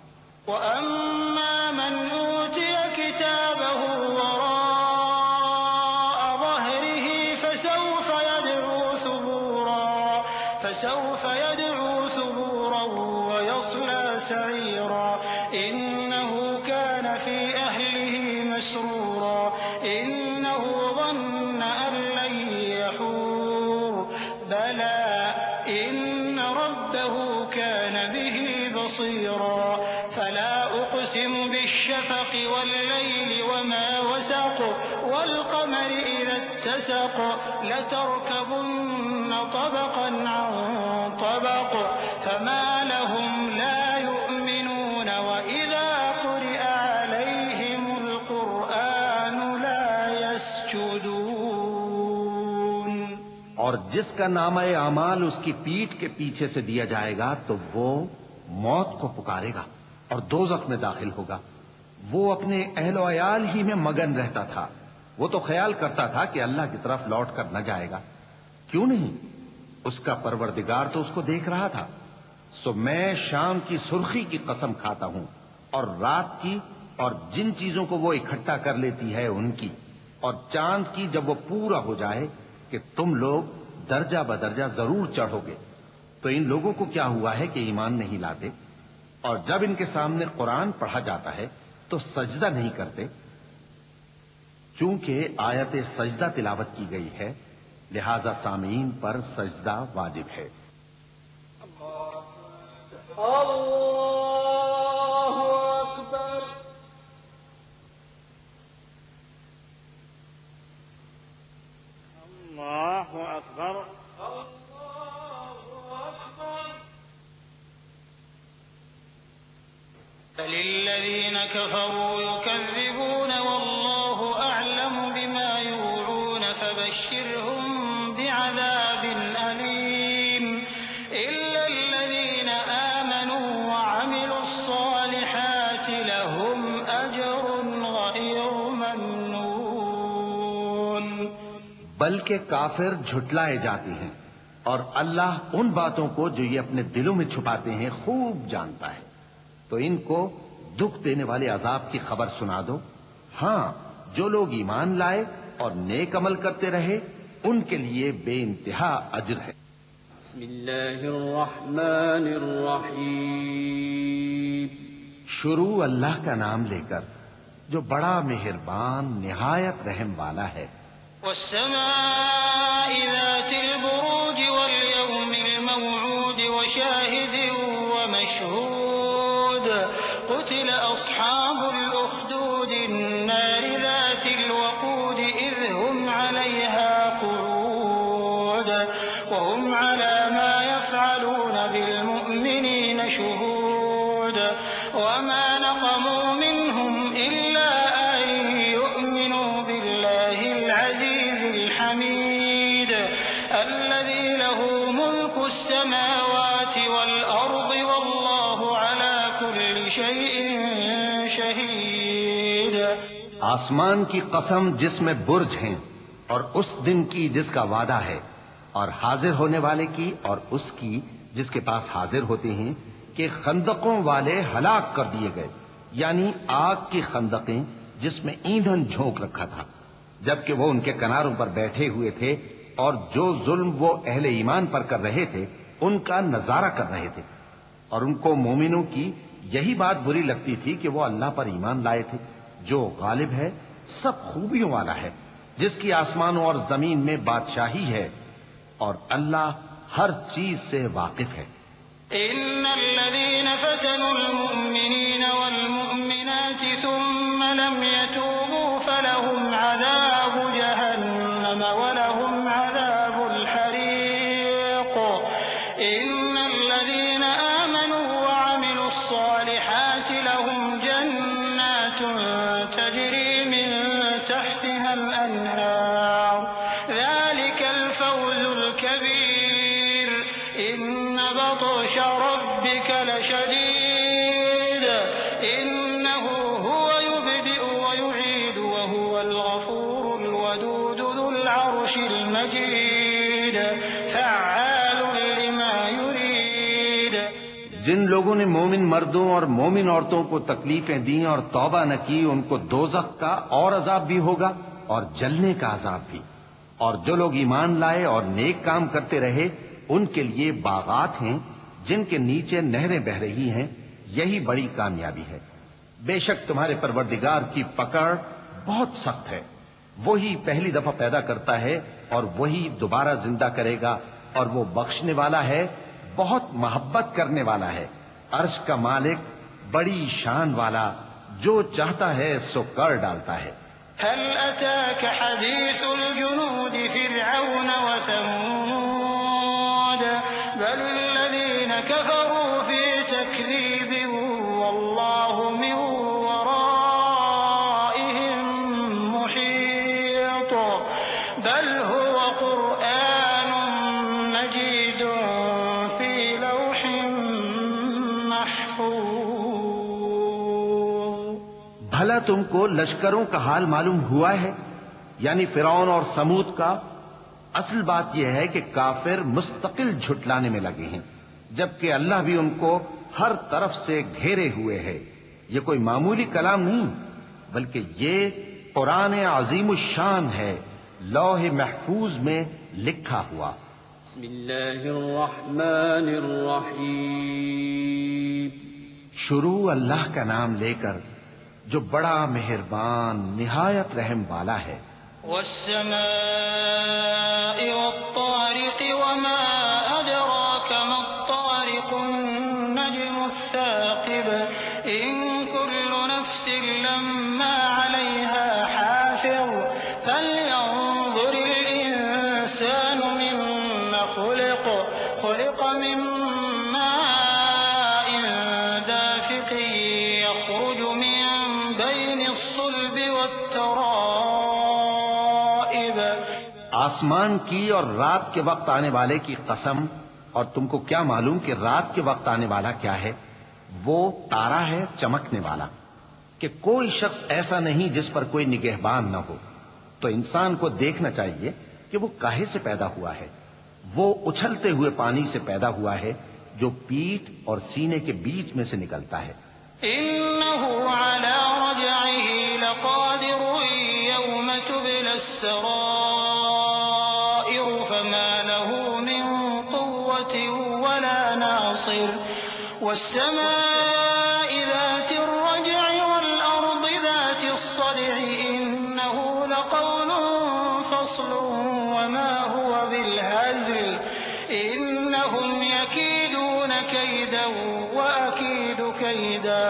[SPEAKER 3] وَأَمَّا مَنْ أُوتِيَ كِتَابَهُ وَرَاءَ ظَهْرِهِ فَسَوْفَ يَدْعُو ثُبُورًا وَيَصْلَىٰ سَعِيرًا. إِنَّهُ كَانَ فِي أَهْلِهِ مَسْرُورًا. إِنَّهُ ظَنَّ أَن لَّن يَحُورَ. بَلَىٰ إِنَّ رَبَّهُ كَانَ بِهِ بَصِيرًا. فَلَا أُقْسِمُ بِالشَّفَقِ وَاللَّيْلِ وَمَا وَسَقَ وَالْقَمَرِ إِذَا اتَّسَقَ. لَتَرْكَبُنَّ طَبَقًا عَن طَبَقٍ فَمَا لَهُمْ لَا يُؤْمِنُونَ وَإِذَا قُرِئَ عَلَيْهِمُ الْقُرْآنُ لَا يَسْجُدُونَ.
[SPEAKER 2] اور جس کا نامہ اعمال اس کی پیٹھ کے پیچھے سے دیا جائے گا تو وہ موت کو پکارے گا اور دوزخ میں داخل ہوگا. وہ اپنے اہل و عیال ہی میں مگن رہتا تھا. وہ تو خیال کرتا تھا کہ اللہ کی طرف لوٹ کر نہ جائے گا. کیوں نہیں؟ اس کا پروردگار تو اس کو دیکھ رہا تھا. سو میں شام کی سرخی کی قسم کھاتا ہوں اور رات کی اور جن چیزوں کو وہ اکٹھا کر لیتی ہے ان کی، اور چاند کی جب وہ پورا ہو جائے کہ تم لوگ درجہ بدرجہ ضرور چڑھو گے. تو ان لوگوں کو کیا ہوا ہے کہ ایمان نہیں لاتے، اور جب ان کے سامنے قرآن پڑھا جاتا ہے تو سجدہ نہیں کرتے. چونکہ آیت سجدہ تلاوت کی گئی ہے لہذا سامعین پر سجدہ واجب ہے.
[SPEAKER 1] اللہ اکبر.
[SPEAKER 3] اللہ اکبر. بل الذين كفروا يكذبون والله أعلم بما يوعون فبشرهم بعذاب أليم. إلا الذين آمنوا وعملوا الصالحات لهم أجر غير ممنون.
[SPEAKER 2] بلکہ کافر جھٹلائے جاتے ہیں اور اللہ ان باتوں کو جو یہ اپنے دلوں میں چھپاتے ہیں خوب جانتا ہے. تو ان کو دکھ دینے والے عذاب کی خبر سنا دو. ہاں، جو لوگ ایمان لائے اور نیک عمل کرتے رہے ان کے لیے بے انتہا اجر ہے.
[SPEAKER 1] بسم اللہ الرحمن الرحیم.
[SPEAKER 2] شروع اللہ کا نام لے کر جو بڑا مہربان نہایت رحم والا ہے.
[SPEAKER 3] والسماء ذات البروج واليوم الموعود وشاهد ومشهود. قتل أصحاب الأخدود النار ذات الوقود إذ هم عليها قعود وهم على ما يفعلون بالمؤمنين شهود. وما نقموا منهم إلا أن يؤمنوا بالله العزيز الحميد الذي له ملك السماوات والأرض والله على كل شيء شهيد.
[SPEAKER 2] آسمان کی قسم جس میں برج ہیں اور اس دن کی جس کا وعدہ ہے، اور حاضر ہونے والے کی اور اس کی جس کے پاس حاضر ہوتے ہیں کہ خندقوں والے ہلاک کر دیے گئے، یعنی آگ کی خندقیں جس میں ایندھن جھونک رکھا تھا، جبکہ وہ ان کے کناروں پر بیٹھے ہوئے تھے اور جو ظلم وہ اہل ایمان پر کر رہے تھے ان کا نظارہ کر رہے تھے. اور ان کو مومنوں کی یہی بات بری لگتی تھی کہ وہ اللہ پر ایمان لائے تھے جو غالب ہے، سب خوبیوں والا ہے، جس کی آسمانوں اور زمین میں بادشاہی ہے. اور اللہ ہر چیز سے واقف ہے۔
[SPEAKER 3] إن الذين فتنوا المؤمنين والمؤمنات ثم لم يتوبوا فلهم عذاب جهنم ولهم عذاب الحريق إن الذين آمنوا وعملوا الصالحات لهم جنات تجري من تحتها الأنهار ذلك الفوز الكبير إن بطش ربك لشديد إنه هو يبدئ ويعيد وهو الغفور الودود ذو العرش المجيد فعال لما يريد۔
[SPEAKER 2] جن لوگوں نے مومن مردوں اور مومن عورتوں کو تکلیفیں دیں اور توبہ نہ کی، ان کو دوزخ کا اور عذاب بھی ہوگا اور جلنے کا عذاب بھی، اور جو لوگ ایمان لائے اور نیک کام کرتے رہے ان کے لیے باغات ہیں جن کے نیچے نہریں بہ رہی ہیں، یہی بڑی کامیابی ہے۔ بے شک تمہارے پروردگار کی پکڑ بہت سخت ہے، وہی پہلی دفعہ پیدا کرتا ہے اور وہی دوبارہ زندہ کرے گا، اور وہ بخشنے والا ہے، بہت محبت کرنے والا ہے، عرش کا مالک، بڑی شان والا، جو چاہتا ہے سو کر ڈالتا ہے۔
[SPEAKER 3] هل أتاك حديث الجنود فرعون وثمود بل الذين كفروا في تكذيب والله من ورائهم محيط بل هو قرآن مجيد في لوح محفوظ۔
[SPEAKER 2] بھلا تم کو لشکروں کا حال معلوم ہوا ہے، یعنی فرعون اور سمود کا؟ اصل بات یہ ہے کہ کافر مستقل جھٹلانے میں لگے ہیں، جبکہ اللہ بھی ان کو ہر طرف سے گھیرے ہوئے ہے۔ یہ کوئی معمولی کلام نہیں، بلکہ یہ قرآن عظیم الشان ہے، لوح محفوظ میں لکھا ہوا۔
[SPEAKER 1] بسم اللہ الرحمن الرحیم۔
[SPEAKER 2] شروع اللہ کا نام لے کر جو بڑا مہربان نہایت رحم والا ہے۔
[SPEAKER 3] والسماء والطارق وما أدراك ما الطارق النجم الثاقب إن كل نفس لما عليها حافظ فلينظر الإنسان مما خلق من ماء دافق يخرج من بين الصلب والترائب۔
[SPEAKER 2] آسمان کی اور رات کے وقت آنے والے کی قسم، اور تم کو کیا معلوم کہ رات کے وقت آنے والا کیا ہے؟ وہ تارا ہے چمکنے والا، کہ کوئی شخص ایسا نہیں جس پر کوئی نگہبان نہ ہو۔ تو انسان کو دیکھنا چاہیے کہ وہ کاہے سے پیدا ہوا ہے۔ وہ اچھلتے ہوئے پانی سے پیدا ہوا ہے جو پیٹھ اور سینے کے بیچ میں سے نکلتا ہے۔
[SPEAKER 3] إنه على رجعه لقادر يوم تبلى السرائر فما له من قوة ولا ناصر والسماء ذات الرجع والأرض ذات الصدع إنه لقول فصل وما هو بالهزل إنهم يكيدون كيدا وأكيد كيدا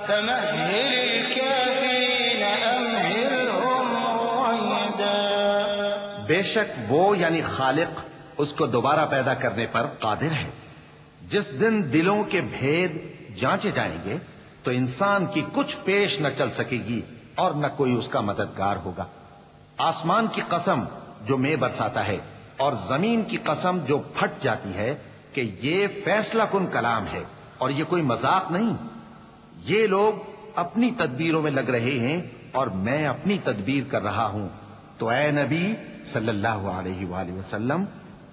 [SPEAKER 3] فمهل الكافرين أمهلهم رويدا۔
[SPEAKER 2] بے شک وہ یعنی خالق اس کو دوبارہ پیدا کرنے پر قادر ہے۔ جس دن دلوں کے بھید جانچے جائیں گے تو انسان کی کچھ پیش نہ چل سکے گی اور نہ کوئی اس کا مددگار ہوگا۔ آسمان کی قسم جو مے برساتا ہے، اور زمین کی قسم جو پھٹ جاتی ہے، کہ یہ فیصلہ کن کلام ہے اور یہ کوئی مذاق نہیں۔ یہ لوگ اپنی تدبیروں میں لگ رہے ہیں اور میں اپنی تدبیر کر رہا ہوں۔ تو اے نبی صلی اللہ علیہ وآلہ وسلم،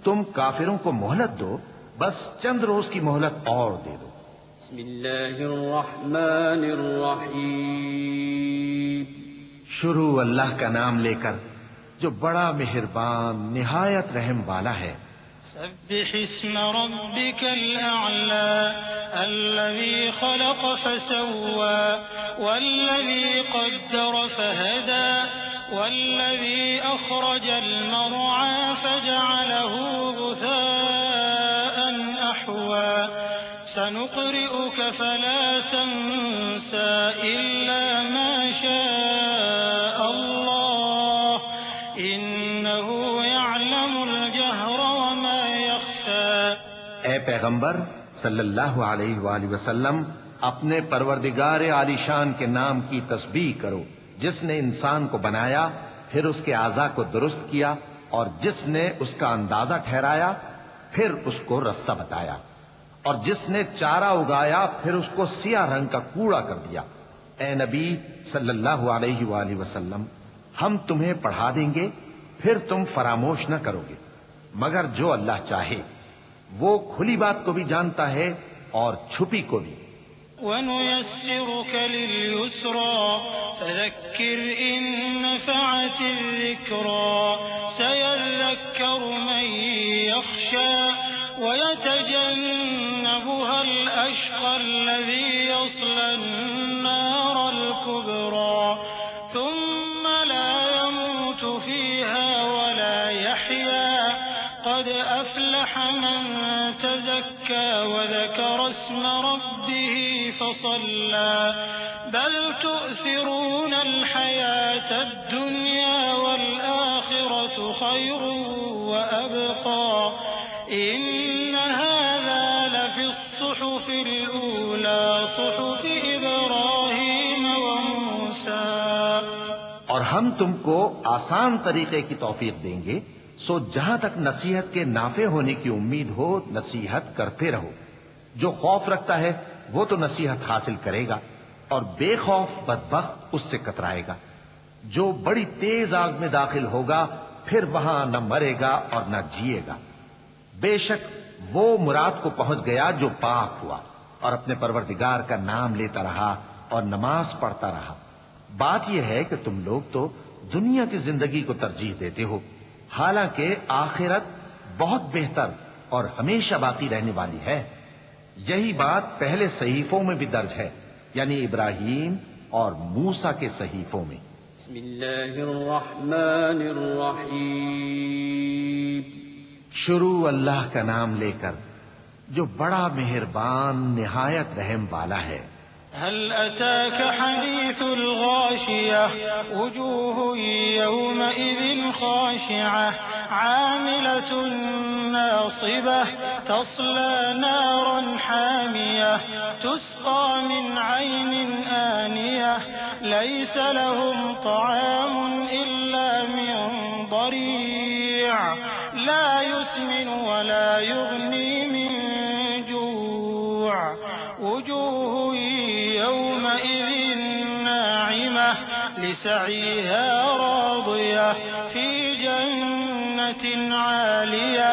[SPEAKER 2] تم کافروں کو مہلت دو، بس چند روز کی مہلت اور دے دو۔
[SPEAKER 1] بسم اللہ الرحمن الرحیم۔
[SPEAKER 2] شروع اللہ کا نام لے کر جو بڑا مہربان نہایت رحم والا ہے۔
[SPEAKER 3] سبح اسم ربك الأعلى الذي خلق فسوى والذي قدر فهدى والذي أخرج المرعى فجعله غثاء أحوى سنقرئك فلا تنسى إلا ما شاء الله إنه يعلم الجهر وما يخفى.
[SPEAKER 2] اے پیغمبر صلی اللہ علیہ وآلہ وسلم، اپنے پروردگار عالی شان کے نام کی تسبیح کرو، جس نے انسان کو بنایا، پھر اس کے اعضاء کو درست کیا، اور جس نے اس کا اندازہ ٹھہرایا، پھر اس کو رستہ بتایا، اور جس نے چارہ اگایا، پھر اس کو سیاہ رنگ کا کوڑا کر دیا. اے نبی صلی اللہ علیہ وآلہ وسلم، ہم تمہیں پڑھا دیں گے، پھر تم فراموش نہ کرو گے، مگر جو اللہ چاہے. وہ کھلی بات کو بھی جانتا ہے اور چھپی کو بھی.
[SPEAKER 3] وَنُيَسِّرُكَ لِلْيُسْرَىٰ فَذَكِّرْ إِن نَّفَعَتِ الذِّكْرَىٰ سَيَذَّكَّرُ مَن يَخْشَىٰ وَيَتَجَنَّبُهَا الْأَشْقَى الَّذِي يَصْلَى النَّارَ الْكُبْرَىٰ ثُمَّ لَا يَمُوتُ فِيهَا وَلَا يَحْيَىٰ قَدْ أَفْلَحَ مَن تَزَكَّىٰ وَذَكَرَ اسْمَ رَبِّهِ فَصَلَّىٰ بَلْ تُؤْثِرُونَ الْحَيَاةَ الدُّنْيَا وَالْآخِرَةُ خَيْرٌ وَأَبْقَىٰ إِنَّ هَٰذَا لَفِي الصُّحُفِ الْأُولَىٰ صُحُفِ إِبْرَاهِيمَ وَمُوسَىٰ.
[SPEAKER 2] اور ہم تم کو آسان طریقے کی توفیق دیں گے، سو جہاں تک نصیحت کے نافع ہونے کی امید ہو نصیحت کرتے رہو. جو خوف رکھتا ہے وہ تو نصیحت حاصل کرے گا، اور بے خوف بدبخت اس سے کترائے گا. جو بڑی تیز آگ میں داخل ہوگا پھر وہاں نہ مرے گا اور نہ جیے گا. بے شک وہ مراد کو پہنچ گیا جو پاک ہوا اور اپنے پروردگار کا نام لیتا رہا اور نماز پڑھتا رہا. بات یہ ہے کہ تم لوگ تو دنیا کی زندگی کو ترجیح دیتے ہو، حالانکہ آخرت بہت بہتر اور ہمیشہ باقی رہنے والی ہے. یہی بات پہلے صحیفوں میں بھی درج ہے، یعنی ابراہیم اور موسیٰ کے صحیفوں میں.
[SPEAKER 1] بسم اللہ الرحمن الرحیم.
[SPEAKER 2] شروع اللہ کا نام لے کر جو بڑا مہربان نہایت رحم والا ہے.
[SPEAKER 3] هل أتاك حديث الغاشية وجوه يومئذ خاشعة عاملة ناصبة تصلى نارا حامية تسقى من عين آنية ليس لهم طعام إلا من ضريع لا يسمن ولا يغني من جوع وجوه يومئذ ناعمة لسعيها راضية في جنة عالية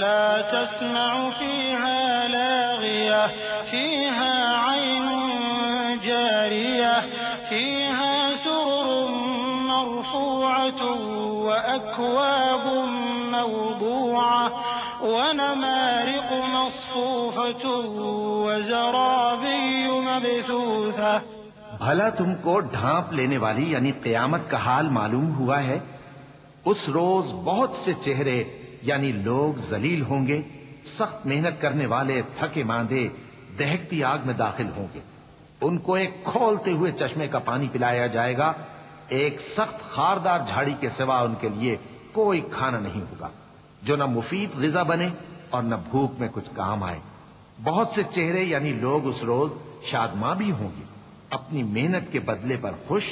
[SPEAKER 3] لا تسمع فيها لاغية فيها عين جارية فيها سرر مرفوعة وأكواب موضوعة ونمارق مصفوفة وزرابي مبثوثة.
[SPEAKER 2] بھلا تم کو ڈھانپ لینے والی یعنی قیامت کا حال معلوم ہوا ہے؟ اس روز بہت سے چہرے یعنی لوگ ذلیل ہوں گے، سخت محنت کرنے والے تھکے ماندے دہکتی آگ میں داخل ہوں گے. ان کو ایک کھولتے ہوئے چشمے کا پانی پلایا جائے گا. ایک سخت خاردار جھاڑی کے سوا ان کے لیے کوئی کھانا نہیں ہوگا جو نہ مفید غذا بنے اور نہ بھوک میں کچھ کام آئے. بہت سے چہرے یعنی لوگ اس روز شادماں بھی ہوں گے، اپنی محنت کے بدلے پر خوش.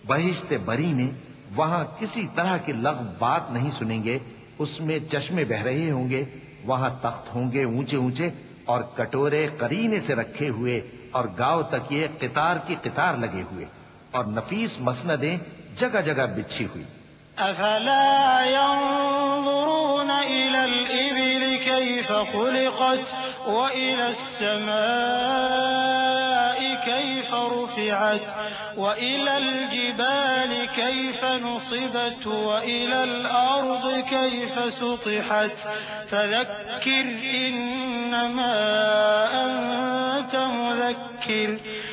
[SPEAKER 2] بہشت بری میں وہاں کسی طرح کی لغو بات نہیں سنیں گے. اس میں چشمے بہ رہے ہوں گے، وہاں تخت ہوں گے اونچے اونچے اور کٹورے قرینے سے رکھے ہوئے اور گاؤں تک یہ قطار کی قطار لگے ہوئے اور نفیس مسندیں جگہ جگہ بچھی ہوئی.
[SPEAKER 3] أفلا ينظرون إلى الإبل كيف خلقت وإلى السماء كيف رفعت وإلى الجبال كيف نصبت وإلى الأرض كيف سطحت فذكر إنما أنت مذكر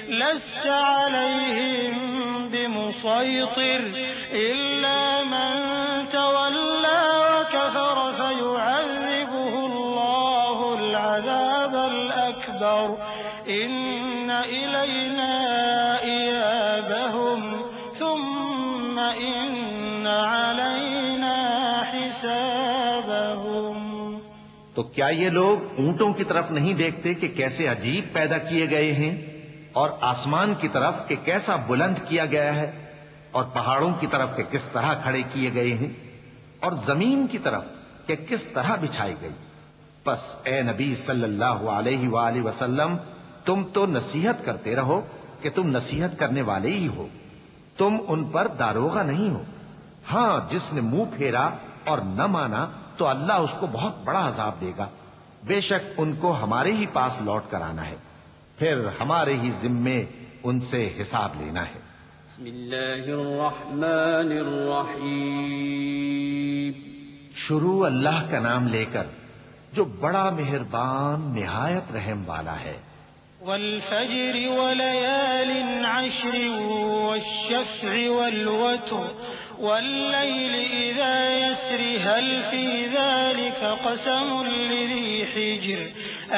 [SPEAKER 3] لست عليهم بمسيطر إلا من تولى وكفر فيعذبه الله العذاب الأكبر إن إلينا إيابهم ثم إن علينا حسابهم۔
[SPEAKER 2] تو کیا یہ لوگ اونٹوں کی طرف نہیں دیکھتے کہ کیسے عجیب پیدا کیے گئے ہیں، اور آسمان کی طرف کہ کیسا بلند کیا گیا ہے، اور پہاڑوں کی طرف کہ کس طرح کھڑے کیے گئے ہیں، اور زمین کی طرف کہ کس طرح بچھائی گئی؟ بس اے نبی صلی اللہ علیہ وآلہ وسلم، تم تو نصیحت کرتے رہو کہ تم نصیحت کرنے والے ہی ہو، تم ان پر داروغہ نہیں ہو۔ ہاں، جس نے منہ پھیرا اور نہ مانا تو اللہ اس کو بہت بڑا عذاب دے گا۔ بے شک ان کو ہمارے ہی پاس لوٹ کر آنا ہے، پھر ہمارے ہی ذمے ان سے حساب لینا ہے۔
[SPEAKER 1] بسم اللہ الرحمن الرحیم۔
[SPEAKER 2] شروع اللہ کا نام لے کر جو بڑا مہربان نہایت رحم والا ہے۔
[SPEAKER 3] والفجر وليال عشر والشفع والوتر والليل إذا يسر هل في ذلك قسم لذي حجر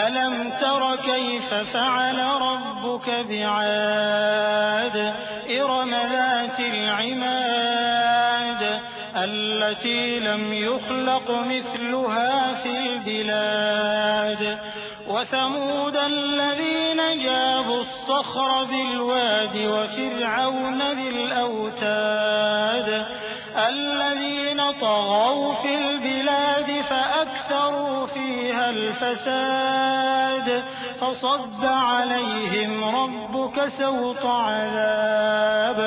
[SPEAKER 3] ألم تر كيف فعل ربك بعاد إرم ذات العماد التي لم يخلق مثلها في البلاد وثمود الذين جابوا الصخر بالواد وفرعون ذي الأوتاد الذين طغوا في البلاد فأكثروا فيها الفساد فصب عليهم ربك سوط عذاب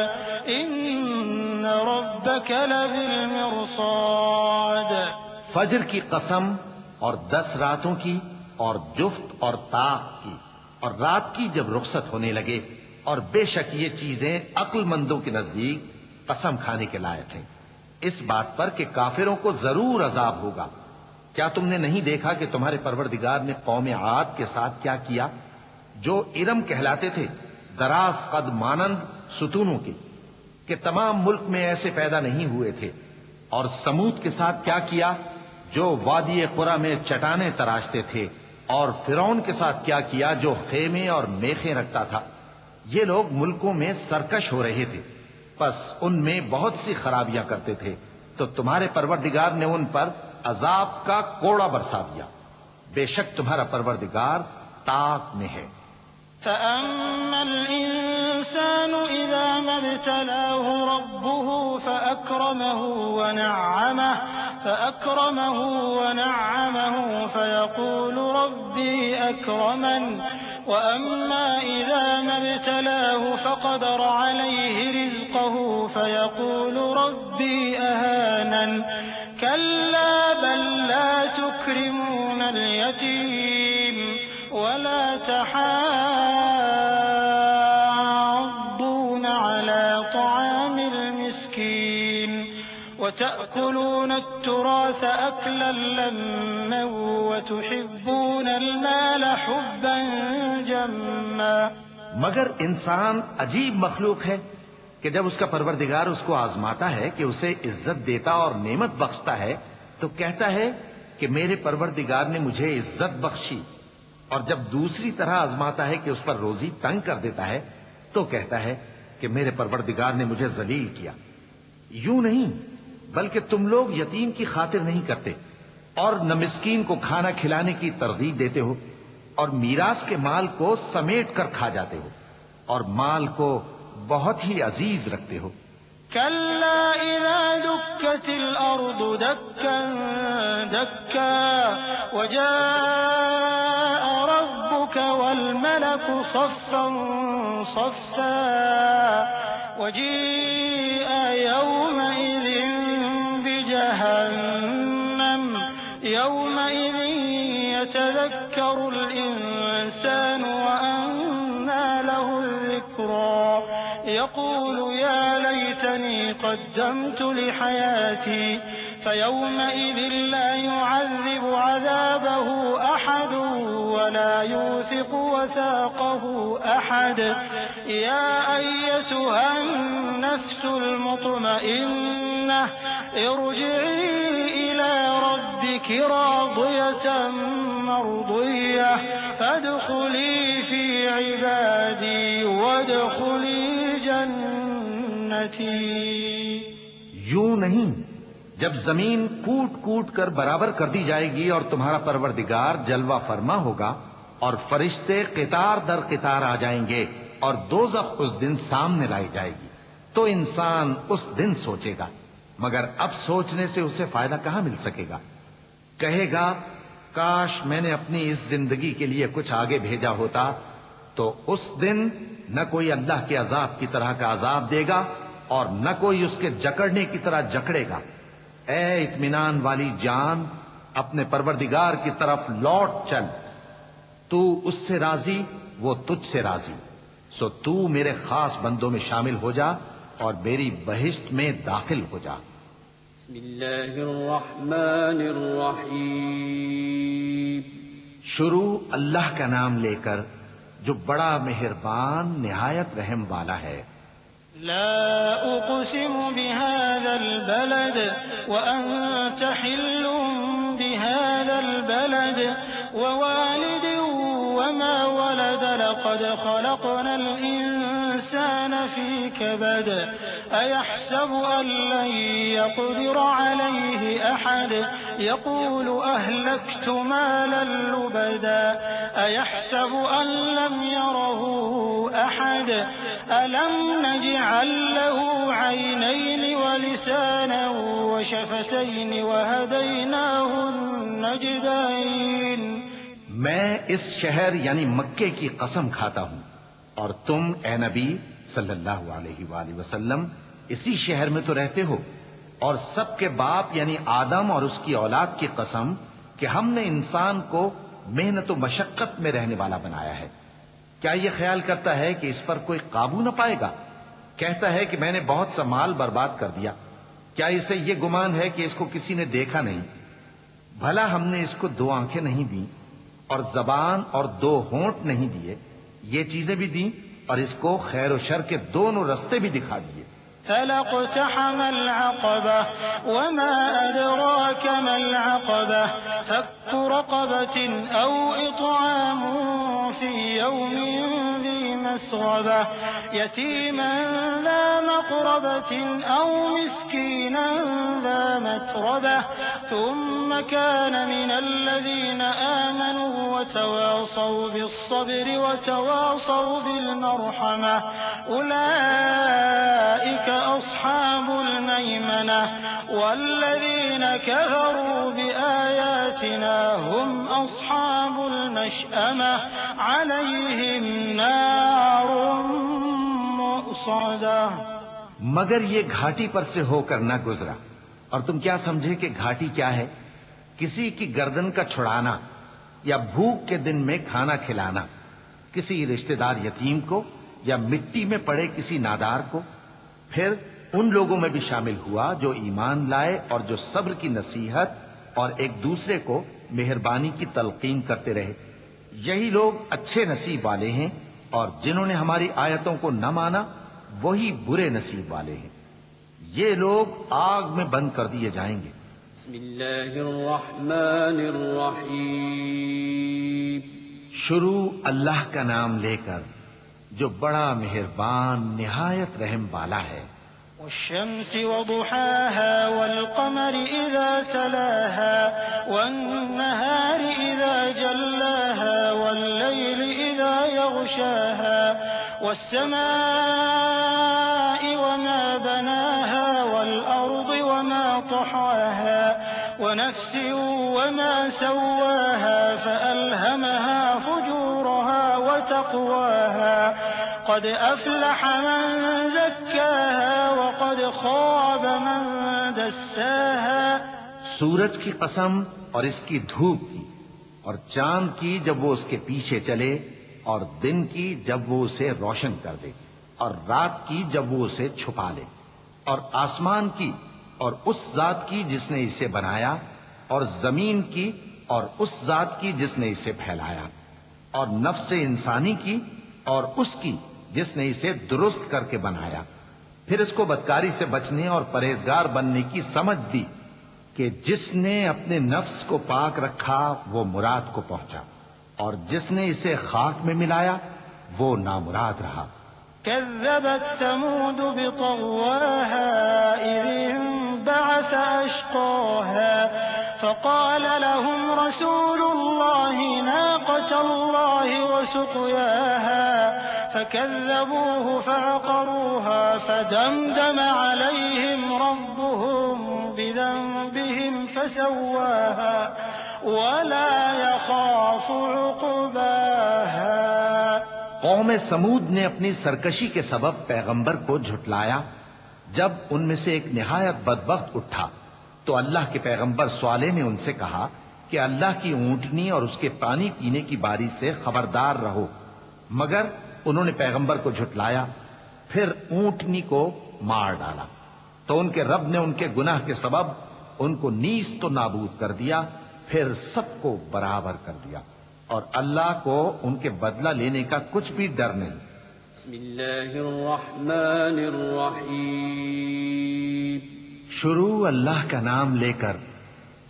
[SPEAKER 3] إن ربك لبالمرصاد۔
[SPEAKER 2] فجر کی قسم اور 10 راتوں کی اور جفت اور طاق کی، اور رات کی جب رخصت ہونے لگے، اور بے شک یہ چیزیں عقل مندوں کے نزدیک قسم کھانے کے لائق ہیں، اس بات پر کہ کافروں کو ضرور عذاب ہوگا۔ کیا تم نے نہیں دیکھا کہ تمہارے پروردگار نے قوم عاد کے ساتھ کیا کیا، جو ارم کہلاتے تھے، دراز قد مانند ستونوں کے، کہ تمام ملک میں ایسے پیدا نہیں ہوئے تھے؟ اور سمود کے ساتھ کیا کیا، جو وادی قرا میں چٹانیں تراشتے تھے؟ اور فرعون کے ساتھ کیا کیا، جو خیمے اور میخیں رکھتا تھا؟ یہ لوگ ملکوں میں سرکش ہو رہے تھے، پس ان میں بہت سی خرابیاں کرتے تھے، تو تمہارے پروردگار نے ان پر عذاب کا کوڑا برسا دیا۔ بے شک تمہارا پروردگار طاق میں ہے۔
[SPEAKER 3] فأما الإنسان إذا ما ابتلاه ربه فأكرمه ونعمه فيقول ربي أكرمن وأما إذا ما ابتلاه فقدر عليه رزقه فيقول ربي أهانن كلا بل لا تكرمون اليتيم ولا تحاضون على طعام المسكين وتأكلون التراث أكلا لما وتحبون المال حبا جما۔
[SPEAKER 2] مگر انسان عجیب مخلوق ہے کہ جب اس کا پروردگار اس کو آزماتا ہے کہ اسے عزت دیتا اور نعمت بخشتا ہے تو کہتا ہے کہ میرے پروردگار نے مجھے عزت بخشی، اور جب دوسری طرح آزماتا ہے کہ اس پر روزی تنگ کر دیتا ہے تو کہتا ہے کہ میرے پروردگار نے مجھے ذلیل کیا۔ یوں نہیں، بلکہ تم لوگ یتیم کی خاطر نہیں کرتے، اور نہ مسکین کو کھانا کھلانے کی ترغیب دیتے ہو، اور میراث کے مال کو سمیٹ کر کھا جاتے ہو، اور مال کو بہت ہی عزیز رکھتے ہو۔
[SPEAKER 3] كلا إذا دكت الأرض دكا دكا وجاء ربك والملك صفا صفا وجيء يومئذ بجهنم يومئذ يتذكر الإنسان وأنى له الذكرى يقول يا ليتني قدمت لحياتي فيومئذ لا يعذب عذابه أحد ولا يوثق وثاقه أحد يا أيتها النفس المطمئنة ارجعي إلى ربك راضية مرضية فادخلي في عبادي وادخلي جنتي.
[SPEAKER 2] یوں نہیں، جب زمین کوٹ کوٹ کر برابر کر دی جائے گی اور تمہارا پروردگار جلوہ فرما ہوگا اور فرشتے قطار در قطار آ جائیں گے اور دوزخ اس دن سامنے لائی جائے گی، تو انسان اس دن سوچے گا، مگر اب سوچنے سے اسے فائدہ کہاں مل سکے گا؟ کہے گا کاش میں نے اپنی اس زندگی کے لیے کچھ آگے بھیجا ہوتا. تو اس دن نہ کوئی اللہ کے عذاب کی طرح کا عذاب دے گا اور نہ کوئی اس کے جکڑنے کی طرح جکڑے گا. اے اطمینان والی جان، اپنے پروردگار کی طرف لوٹ چل، تو اس سے راضی وہ تجھ سے راضی، سو تو میرے خاص بندوں میں شامل ہو جا اور میری بہشت میں داخل ہو جا.
[SPEAKER 1] بسم اللہ الرحمن الرحیم.
[SPEAKER 2] شروع اللہ کا نام لے کر جو بڑا مہربان نہایت رحم والا ہے.
[SPEAKER 3] لا أقسم بهذا البلد وأنت حل بهذا البلد ووالد وما ولد لقد خلقنا الإنسان في كبد أيحسب أن لن يقدر عليه أحد يقول أهلكت مالا لبدا أيحسب أن لم يره أحد ألم نجعل له عينين ولسانا وشفتين وهديناه النجدين.
[SPEAKER 2] میں اس شہر یعنی مکے کی قسم کھاتا ہوں اور تم اے نبی صلی اللہ علیہ وآلہ وسلم اسی شہر میں تو رہتے ہو، اور سب کے باپ یعنی آدم اور اس کی اولاد کی قسم کہ ہم نے انسان کو محنت و مشقت میں رہنے والا بنایا ہے. کیا یہ خیال کرتا ہے کہ اس پر کوئی قابو نہ پائے گا؟ کہتا ہے کہ میں نے بہت سا مال برباد کر دیا. کیا اسے یہ گمان ہے کہ اس کو کسی نے دیکھا نہیں؟ بھلا ہم نے اس کو 2 آنکھیں نہیں دیں اور زبان اور 2 ہونٹ نہیں دیے؟ یہ چیزیں بھی دیں اور اس کو خیر و شر کے دونوں رستے بھی دکھا دیے.
[SPEAKER 3] فلاقتحم العقبة وما أدراك ما العقبة فك رقبة أو إطعام في يوم ذي مسغبة يتيما ذا مقربة أو مسكينا ذا متربة ثم كان من الذين آمنوا وتواصوا بالصبر وتواصوا بالمرحمة أولئك أصحاب الميمنة والذين كفروا بآياتنا هم أصحاب المشأمة عليهم نار مؤصدة.
[SPEAKER 2] مگر یہ گھاٹی پر سے ہو کر نہ گزرا، اور تم کیا سمجھے کہ گھاٹی کیا ہے؟ کسی کی گردن کا چھڑانا یا بھوک کے دن میں کھانا کھلانا، کسی رشتہ دار یتیم کو یا مٹی میں پڑے کسی نادار کو. پھر ان لوگوں میں بھی شامل ہوا جو ایمان لائے اور جو صبر کی نصیحت اور ایک دوسرے کو مہربانی کی تلقین کرتے رہے. یہی لوگ اچھے نصیب والے ہیں، اور جنہوں نے ہماری آیتوں کو نہ مانا وہی برے نصیب والے ہیں. یہ لوگ آگ میں بند کر دیے جائیں گے.
[SPEAKER 1] بسم اللہ الرحمن الرحیم.
[SPEAKER 2] شروع اللہ کا نام لے کر جو بڑا مہربان نہایت رحم والا ہے.
[SPEAKER 3] والشمس وضحاها والقمر إذا تلاها والنهار إذا جلاها والليل إذا يغشاها والسماء وما بناها والأرض وما طحاها ونفس وما سواها فألهمها فجورها وتقواها قد أفلح من زكاها وقد خاب من دساها.
[SPEAKER 2] سورج کی قسم اور اس کی دھوپ کی، اور چاند کی جب وہ اس کے پیچھے چلے، اور دن کی جب وہ اسے روشن کر دے، اور رات کی جب وہ اسے چھپا لے، اور آسمان کی اور اس ذات کی جس نے اسے بنایا، اور زمین کی اور اس ذات کی جس نے اسے پھیلایا. اور نفس انسانی کی اور اس کی جس نے اسے درست کر کے بنایا، پھر اس کو بدکاری سے بچنے اور پرہیزگار بننے کی سمجھ دی کہ جس نے اپنے نفس کو پاک رکھا وہ مراد کو پہنچا، اور جس نے اسے خاک میں ملایا وہ نامراد رہا۔
[SPEAKER 3] كذبت ثمود بطغواها إذ انبعث أشقاها فقال لهم رسول الله ناقة الله وسقياها فكذبوه فعقروها فدمدم عليهم ربهم بذنبهم فسواها ولا يخاف عقباها۔
[SPEAKER 2] قوم سمود نے اپنی سرکشی کے سبب پیغمبر کو جھٹلایا۔ جب ان میں سے ایک نہایت بدبخت اٹھا تو اللہ کے پیغمبر صالح نے ان سے کہا کہ اللہ کی اونٹنی اور اس کے پانی پینے کی باری سے خبردار رہو، مگر انہوں نے پیغمبر کو جھٹلایا، پھر اونٹنی کو مار ڈالا تو ان کے رب نے ان کے گناہ کے سبب ان کو نیست و نابود کر دیا، پھر سب کو برابر کر دیا، اور اللہ کو ان کے بدلہ لینے کا کچھ بھی ڈر نہیں۔
[SPEAKER 1] بسم اللہ الرحمن الرحیم۔
[SPEAKER 2] شروع اللہ کا نام لے کر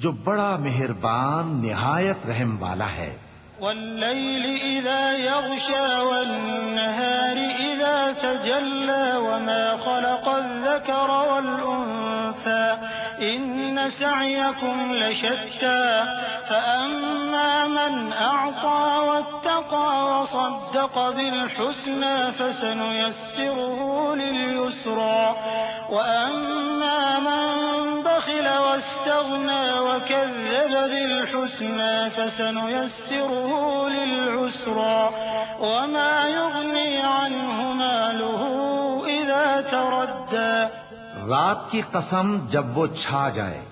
[SPEAKER 2] جو بڑا مہربان نہایت رحم والا ہے۔
[SPEAKER 3] والليل إذا يغشى والنهار إذا تجلى وما خلق الذكر والأنثى إن سعيكم لشتى فأما من أعطى واتقى وصدق بالحسنى فسنيسره لليسرى وأما من بخل واستغنى وكذب بالحسنى فسنيسره للعسرى وما يغني عنه ماله إذا تردى۔
[SPEAKER 2] رات کی قسم جب وہ چھا جائے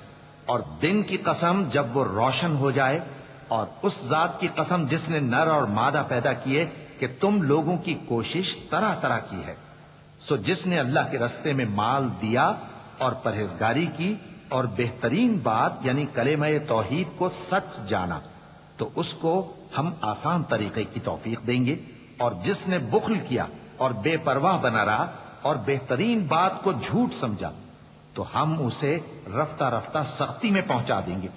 [SPEAKER 2] اور دن کی قسم جب وہ روشن ہو جائے، اور اس ذات کی قسم جس نے نر اور مادہ پیدا کیے کہ تم لوگوں کی کوشش طرح طرح کی ہے، سو جس نے اللہ کے رستے میں مال دیا اور پرہیزگاری کی اور بہترین بات یعنی کلمہ توحید کو سچ جانا تو اس کو ہم آسان طریقے کی توفیق دیں گے، اور جس نے بخل کیا اور بے پرواہ بنا رہا اور بہترین بات کو جھوٹ سمجھا تو ہم اسے رفتہ رفتہ سختی میں پہنچا دیں گے،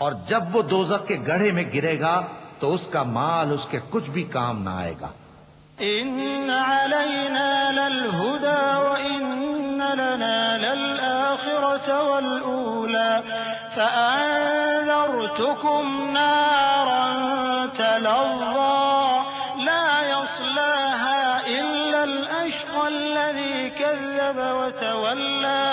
[SPEAKER 2] اور جب وہ دوزخ کے گڑھے میں گرے گا تو اس کا مال اس کے کچھ بھی کام نہ آئے گا۔
[SPEAKER 3] إن علينا للهدى وإن لنا للآخرة والأولى فأنذرتكم نارا تلظى لا يصلاها إلا الأشقى الذي كذب وتولى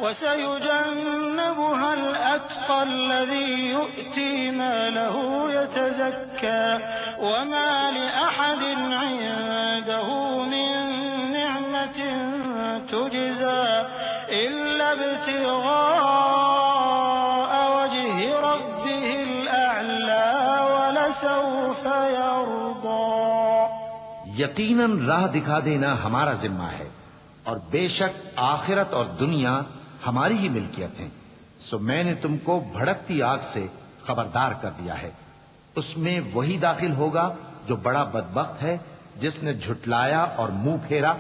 [SPEAKER 3] وسيجنبها الأتقى الذي يؤتي ماله يتزكى وما لأحد عنده من نعمة تجزى إلا ابتغاء وجه ربه الأعلى ولسوف يرضى۔
[SPEAKER 2] یقیناً راہ دکھا دینا ہمارا ذمہ ہے، اور بے شک آخرت اور دنیا ہماری ہی ملکیت ہیں، سو میں نے تم کو بھڑکتی آگ سے خبردار کر دیا ہے، اس میں وہی داخل ہوگا جو بڑا بدبخت ہے، جس نے جھٹلایا اور منہ پھیرا،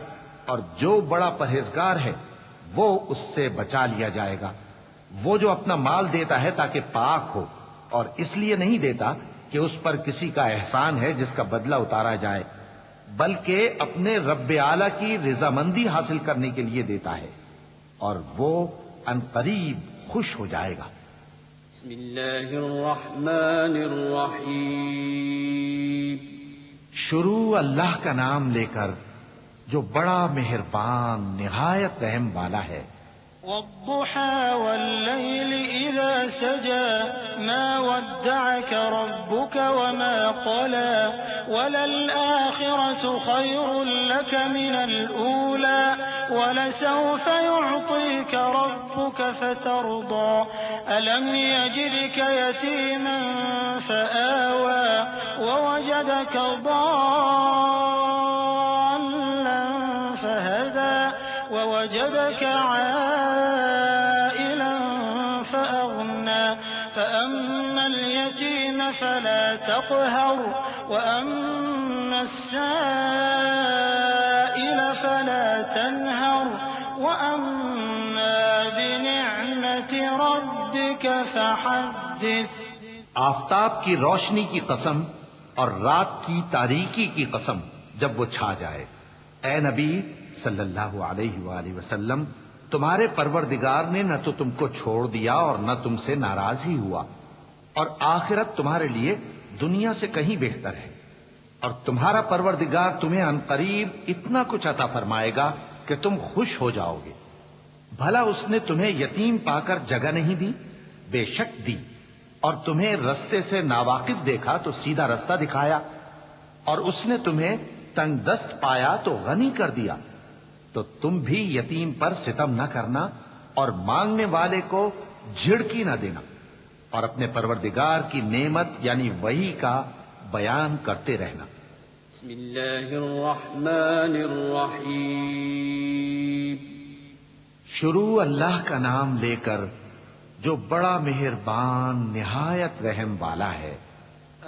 [SPEAKER 2] اور جو بڑا پرہیزگار ہے وہ اس سے بچا لیا جائے گا۔ وہ جو اپنا مال دیتا ہے تاکہ پاک ہو، اور اس لیے نہیں دیتا کہ اس پر کسی کا احسان ہے جس کا بدلہ اتارا جائے، بلکہ اپنے رب اعلیٰ کی رضامندی حاصل کرنے کے لیے دیتا ہے، اور وہ عنقریب خوش ہو جائے گا۔
[SPEAKER 1] بسم اللہ الرحمن الرحیم۔
[SPEAKER 2] شروع اللہ کا نام لے کر جو بڑا مہربان نہایت رحم والا ہے۔
[SPEAKER 3] والضحى والليل إذا سجى ما ودعك ربك وما قلى وللآخرة خير لك من الأولى ولسوف يعطيك ربك فترضى ألم يجدك يتيما فآوى ووجدك ضالا فهدى ووجدك عائلا فأغنى فأما اليتيم فلا تقهر وأما السائل فلا تنهر وأما بنعمة ربك فحدث.
[SPEAKER 2] آفتاب کی روشنی کی قسم اور رات کی تاریکی کی قسم جب وہ چھا جائے. اے نبی صلی اللہ علیہ وآلہ وسلم، تمہارے پروردگار نے نہ تو تم کو چھوڑ دیا اور نہ تم سے ناراض ہی ہوا، اور آخرت تمہارے لیے دنیا سے کہیں بہتر ہے، اور تمہارا پروردگار تمہیں عنقریب اتنا کچھ عطا فرمائے گا کہ تم خوش ہو جاؤ گے. بھلا اس نے تمہیں یتیم پا کر جگہ نہیں دی؟ بے شک دی. اور تمہیں رستے سے ناواقف دیکھا تو سیدھا رستہ دکھایا، اور اس نے تمہیں تنگ دست پایا تو غنی کر دیا. تو تم بھی یتیم پر ستم نہ کرنا اور مانگنے والے کو جھڑکی نہ دینا، اور اپنے پروردگار کی نعمت یعنی وحی کا بیان کرتے رہنا.
[SPEAKER 1] بسم اللہ الرحمن الرحیم.
[SPEAKER 2] شروع اللہ کا نام لے کر جو بڑا مہربان نہایت رحم والا ہے.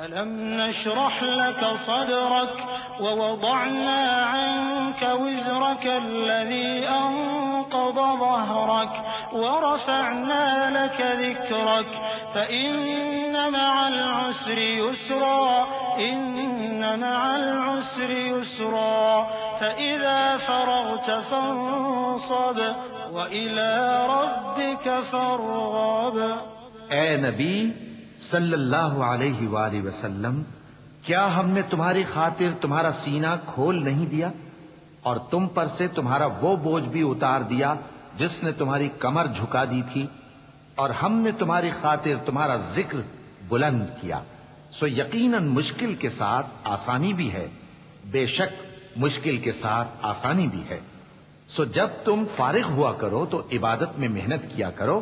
[SPEAKER 3] ألم نشرح لك صدرك ووضعنا عنك وزرك الذي أنقض ظهرك ورفعنا لك ذكرك فإن مع العسر يسرا إن مع العسر يسرا فإذا فرغت فانصب وإلى ربك فارغب.
[SPEAKER 2] اے نبی صلی اللہ علیہ وآلہ وسلم، کیا ہم نے تمہاری خاطر تمہارا سینہ کھول نہیں دیا اور تم پر سے تمہارا وہ بوجھ بھی اتار دیا جس نے تمہاری کمر جھکا دی تھی، اور ہم نے تمہاری خاطر تمہارا ذکر بلند کیا. سو یقیناً مشکل کے ساتھ آسانی بھی ہے، بے شک مشکل کے ساتھ آسانی بھی ہے. سو جب تم فارغ ہوا کرو تو عبادت میں محنت کیا کرو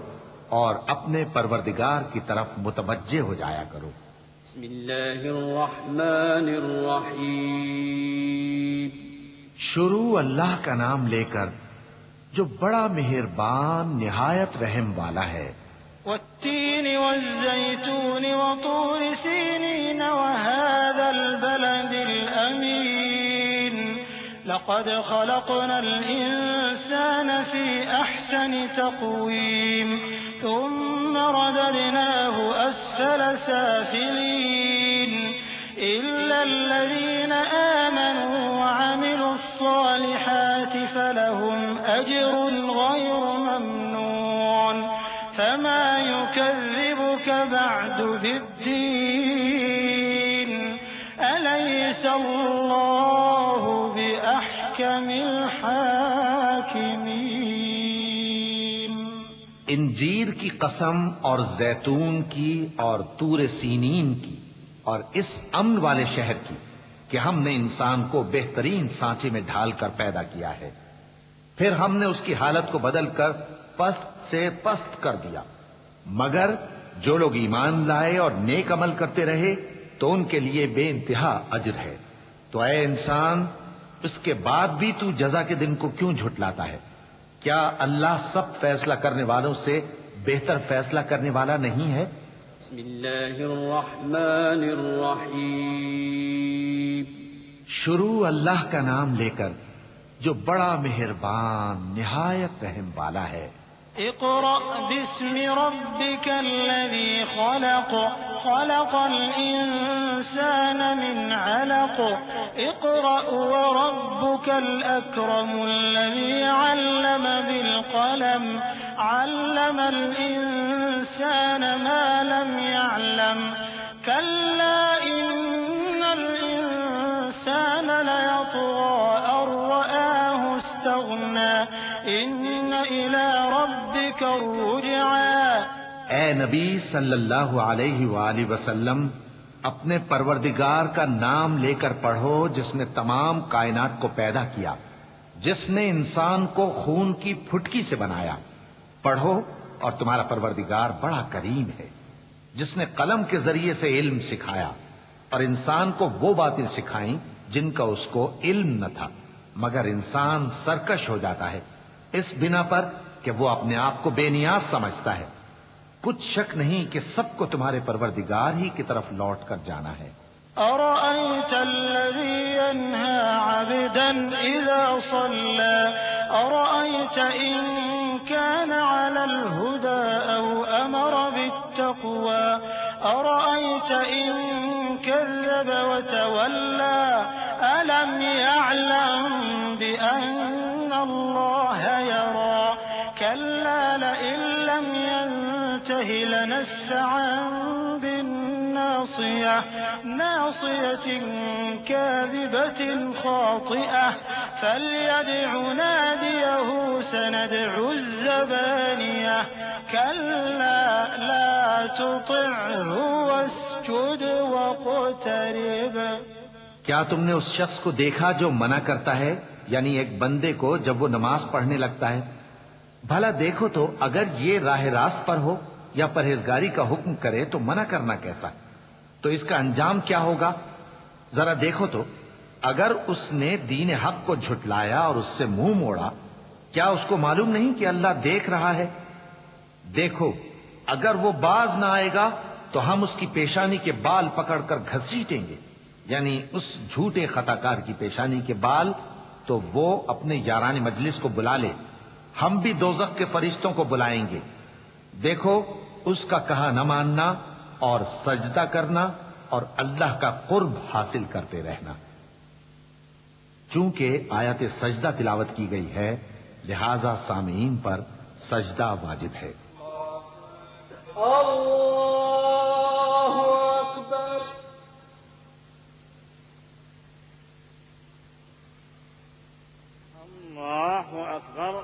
[SPEAKER 2] اور اپنے پروردگار کی طرف متوجہ ہو جایا کرو.
[SPEAKER 1] بسم اللہ الرحمن الرحیم.
[SPEAKER 2] شروع اللہ کا نام لے کر جو بڑا مہربان نہایت رحم والا ہے.
[SPEAKER 3] والتين والزيتون وطور سينين وهذا البلد الأمين لقد خلقنا الإنسان في أحسن تقويم ثم رددناه أسفل سافلين إلا الذين آمنوا وعملوا الصالحات فلهم أجر غير ممنون فما يكذبك بعد بالدين أليس الله بأحكم الحاكمين.
[SPEAKER 2] انجیر کی قسم اور زیتون کی اور طور سینین کی اور اس امن والے شہر کی کہ ہم نے انسان کو بہترین سانچے میں ڈھال کر پیدا کیا ہے، پھر ہم نے اس کی حالت کو بدل کر پست سے پست کر دیا، مگر جو لوگ ایمان لائے اور نیک عمل کرتے رہے تو ان کے لیے بے انتہا اجر ہے. تو اے انسان، اس کے بعد بھی تو جزا کے دن کو کیوں جھٹلاتا ہے؟ کیا اللہ سب فیصلہ کرنے والوں سے بہتر فیصلہ کرنے والا نہیں ہے؟
[SPEAKER 1] بسم اللہ الرحمن الرحیم.
[SPEAKER 2] شروع اللہ کا نام لے کر جو بڑا مہربان نہایت رحم والا ہے.
[SPEAKER 3] اقرأ باسم ربك الذي خلق خلق الإنسان من علق اقرأ وربك الأكرم الذي علم بالقلم علم الإنسان ما لم يعلم كلا إن الإنسان ليطغى أن رآه استغنى إن إلى ربك الرجعى.
[SPEAKER 2] اے نبی صلی اللہ علیہ وآلہ وسلم، اپنے پروردگار کا نام لے کر پڑھو جس نے تمام کائنات کو پیدا کیا، جس نے انسان کو خون کی پھٹکی سے بنایا. پڑھو اور تمہارا پروردگار بڑا کریم ہے، جس نے قلم کے ذریعے سے علم سکھایا اور انسان کو وہ باتیں سکھائیں جن کا اس کو علم نہ تھا، مگر انسان سرکش ہو جاتا ہے اس بنا پر کہ وہ اپنے آپ کو بے نیاز سمجھتا ہے. کچھ شک نہیں کہ سب کو تمہارے پروردگار ہی کی طرف لوٹ کر جانا ہے.
[SPEAKER 3] أرأيت الذي ينهى عبدا إذا صلى أرأيت إن كان على الهدى أو أمر بالتقوى أرأيت إن كذب وتولى ألم يعلم بأن الله يرى كلا لئن لم ينته لنسفعا بالناصية ناصية كاذبة خاطئة فليدع ناديه سندع الزبانية كلا لا تطعه واسجد واقترب.
[SPEAKER 2] کیا تم نے اس شخص کو دیکھا جو منع کرتا ہے یعنی ایک بندے کو جب وہ نماز پڑھنے لگتا ہے؟ بھلا دیکھو تو اگر یہ راہ راست پر ہو یا پرہیزگاری کا حکم کرے تو منع کرنا کیسا؟ تو اس کا انجام کیا ہوگا؟ ذرا دیکھو تو اگر اس نے دین حق کو جھٹلایا اور اس سے منہ موڑا، کیا اس کو معلوم نہیں کہ اللہ دیکھ رہا ہے؟ دیکھو اگر وہ باز نہ آئے گا تو ہم اس کی پیشانی کے بال پکڑ کر گھسیٹیں گے، یعنی اس جھوٹے خطاکار کی پیشانی کے بال، تو وہ اپنے یاران مجلس کو بلا لے، ہم بھی دوزخ کے فرشتوں کو بلائیں گے۔ دیکھو اس کا کہا نہ ماننا اور سجدہ کرنا اور اللہ کا قرب حاصل کرتے رہنا۔ چونکہ آیت سجدہ تلاوت کی گئی ہے لہذا سامعین پر سجدہ واجب ہے۔
[SPEAKER 1] اللہ اکبر۔
[SPEAKER 3] اللہ اکبر۔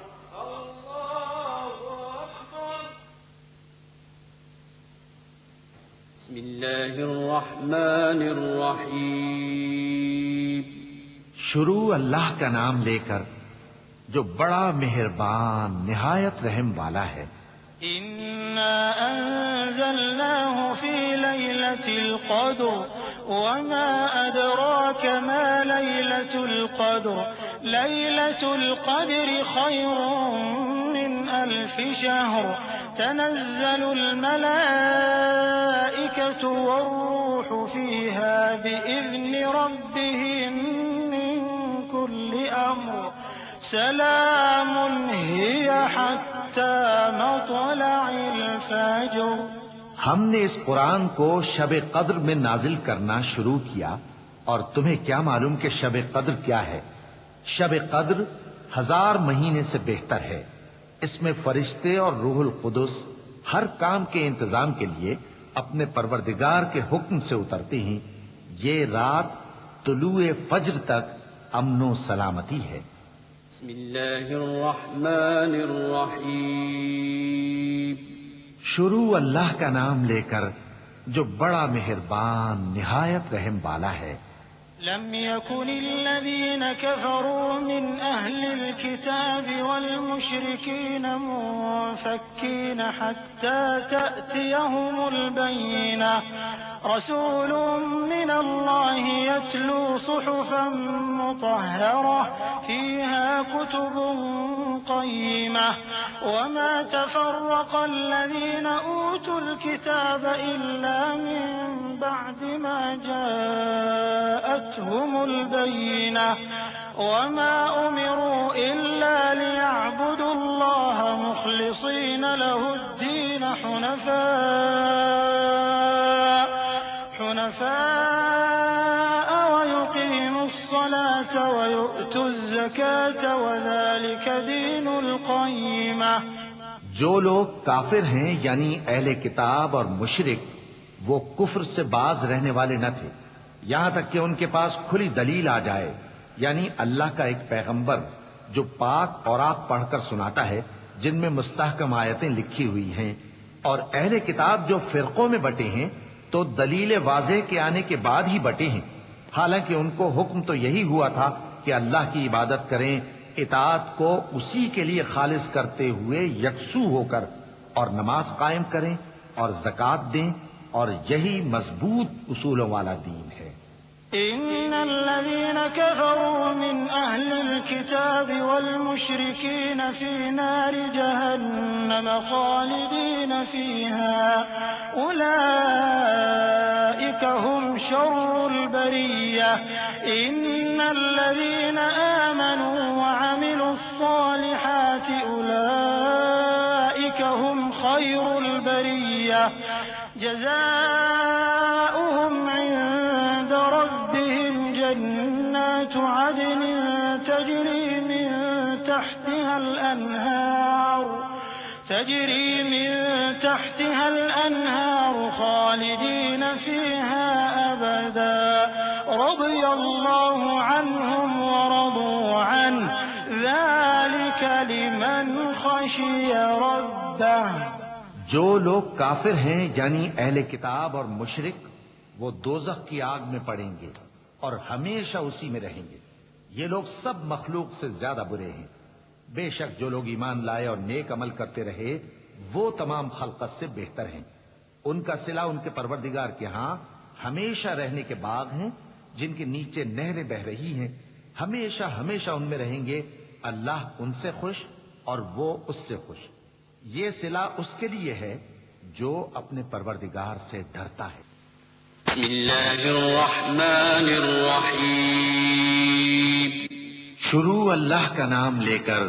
[SPEAKER 1] بسم اللہ الرحمن الرحیم۔
[SPEAKER 2] شروع اللہ کا نام لے کر جو بڑا مہربان نہایت رحم والا ہے۔
[SPEAKER 3] إنا أنزلناه في ليلة القدر وما أدراك ما ليلة القدر ليلة القدر خير من 1000 شهر تنزل الملائكة والروح فيها بإذن ربهم من كل أمر سلام هي حتى مطلع الفجر۔
[SPEAKER 2] ہم نے اس قرآن کو شب قدر میں نازل کرنا شروع کیا، اور تمہیں کیا معلوم کہ شب قدر کیا ہے؟ شب قدر 1000 مہینے سے بہتر ہے۔ اس میں فرشتے اور روح القدس ہر کام کے انتظام کے لیے اپنے پروردگار کے حکم سے اترتے ہیں۔ یہ رات طلوع فجر تک امن و سلامتی ہے۔
[SPEAKER 1] بسم اللہ الرحمن الرحیم۔
[SPEAKER 2] شروع اللہ کا نام لے کر جو بڑا مہربان نہایت رحم والا ہے۔
[SPEAKER 3] لم يكن الذين كفروا من أهل الكتاب والمشركين منفكين حتى تأتيهم البينة رسول من الله يتلو صحفا مطهرة فيها كتب قيمة وما تفرق الذين أوتوا الكتاب إلا من بعد ما جاءتهم البينة وما أمروا إلا ليعبدوا الله مخلصين له الدين حنفاء ويقيموا الصلاة ويؤتوا الزكاة وذلك دين القيمة۔
[SPEAKER 2] جو لوگ کافر ہیں یعنی اہل کتاب اور مشرک، وہ کفر سے باز رہنے والے نہ تھے یہاں تک کہ ان کے پاس کھلی دلیل آ جائے، یعنی اللہ کا ایک پیغمبر جو پاک اور آپ پڑھ کر سناتا ہے جن میں مستحکم آیتیں لکھی ہوئی ہیں، اور اہل کتاب جو فرقوں میں بٹے ہیں تو دلیل واضح کے آنے کے بعد ہی بٹے ہیں، حالانکہ ان کو حکم تو یہی ہوا تھا کہ اللہ کی عبادت کریں، اطاعت کو اسی کے لیے خالص کرتے ہوئے یکسو ہو کر، اور نماز قائم کریں اور زکوٰۃ دیں، اور یہی مضبوط اصولوں والا دین ہے۔
[SPEAKER 3] إن الذين كفروا من أهل الكتاب والمشركين في نار جهنم خالدين فيها أولئك هم شر البرية إن الذين آمنوا وعملوا الصالحات أولئك هم خير البرية جزاؤهم عند ربهم جنات عدن تجري من تحتها الأنهار خالدين فيها أبدا رضي الله عنهم ورضوا عنه ذلك لمن خشي ربه.
[SPEAKER 2] جو لوگ کافر ہیں یعنی اہل کتاب اور مشرک وہ دوزخ کی آگ میں پڑیں گے اور ہمیشہ اسی میں رہیں گے. یہ لوگ سب مخلوق سے زیادہ برے ہیں. بے شک جو لوگ ایمان لائے اور نیک عمل کرتے رہے وہ تمام خلقت سے بہتر ہیں. ان کا صلہ ان کے پروردگار کے ہاں ہمیشہ رہنے کے باغ ہیں جن کے نیچے نہریں بہ رہی ہیں. ہمیشہ ہمیشہ ان میں رہیں گے. اللہ ان سے خوش اور وہ اس سے خوش. یہ صلہ اس کے لیے ہے جو اپنے پروردگار سے ڈرتا ہے.
[SPEAKER 1] بسم اللہ الرحمن الرحیم.
[SPEAKER 2] شروع اللہ کا نام لے کر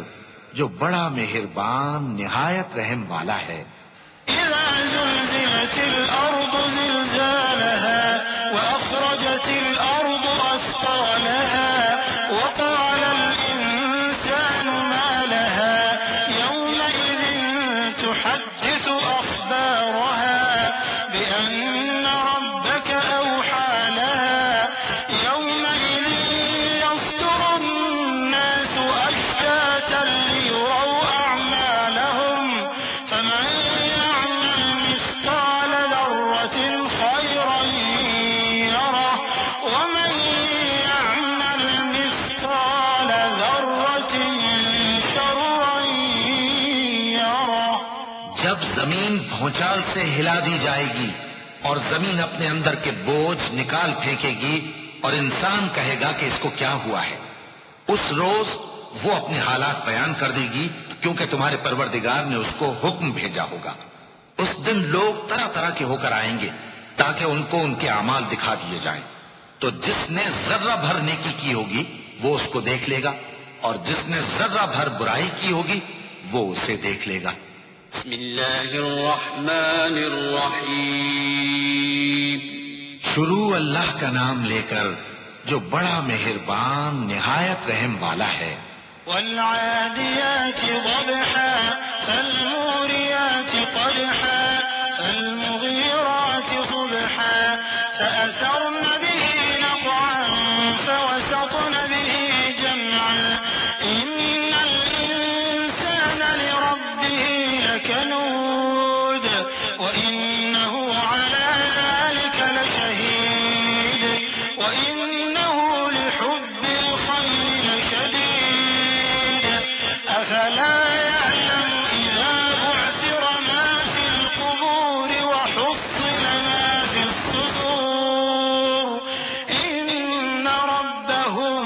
[SPEAKER 2] جو بڑا مہربان نہایت رحم والا ہے.
[SPEAKER 3] إذا زلزلت الأرض زلزالها وأخرجت الأرض أثقالها وقال الإنسان ما لها يومئذ تحدث أخبارها بأن ربك أوحى لها يومئذ يصدر الناس أشتاتا ليروا أعمالهم فمن يعمل مثقال ذرة خيرا يره ومن يعمل مثقال ذرة شرا يره.
[SPEAKER 2] جب زمین بھونچال سے ہلا دی جائے گی اور زمین اپنے اندر کے بوجھ نکال پھینکے گی اور انسان کہے گا کہ اس کو کیا ہوا ہے، اس روز وہ اپنے حالات بیان کر دے گی کیونکہ تمہارے پروردگار نے اس کو حکم بھیجا ہوگا. اس دن لوگ طرح طرح کے ہو کر آئیں گے تاکہ ان کو ان کے اعمال دکھا دیے جائیں. تو جس نے ذرہ بھر نیکی کی ہوگی وہ اس کو دیکھ لے گا اور جس نے ذرہ بھر برائی کی ہوگی وہ اسے دیکھ لے گا.
[SPEAKER 1] بسم اللہ الرحمن الرحیم.
[SPEAKER 2] شروع اللہ کا نام لے کر جو بڑا مہربان نہایت رحم والا ہے.
[SPEAKER 3] والعاديات ضبحا فالموريات قدحا فالمغيرات صبحا فأثرن به نقعا فوسطن به جمعا إن الإنسان لربه لكنود وإنه على ذلك لشهيد وإنه لحب الخير لشديد أفلا يعلم إذا بعثر ما في القبور وحصل ما في الصدور إن ربهم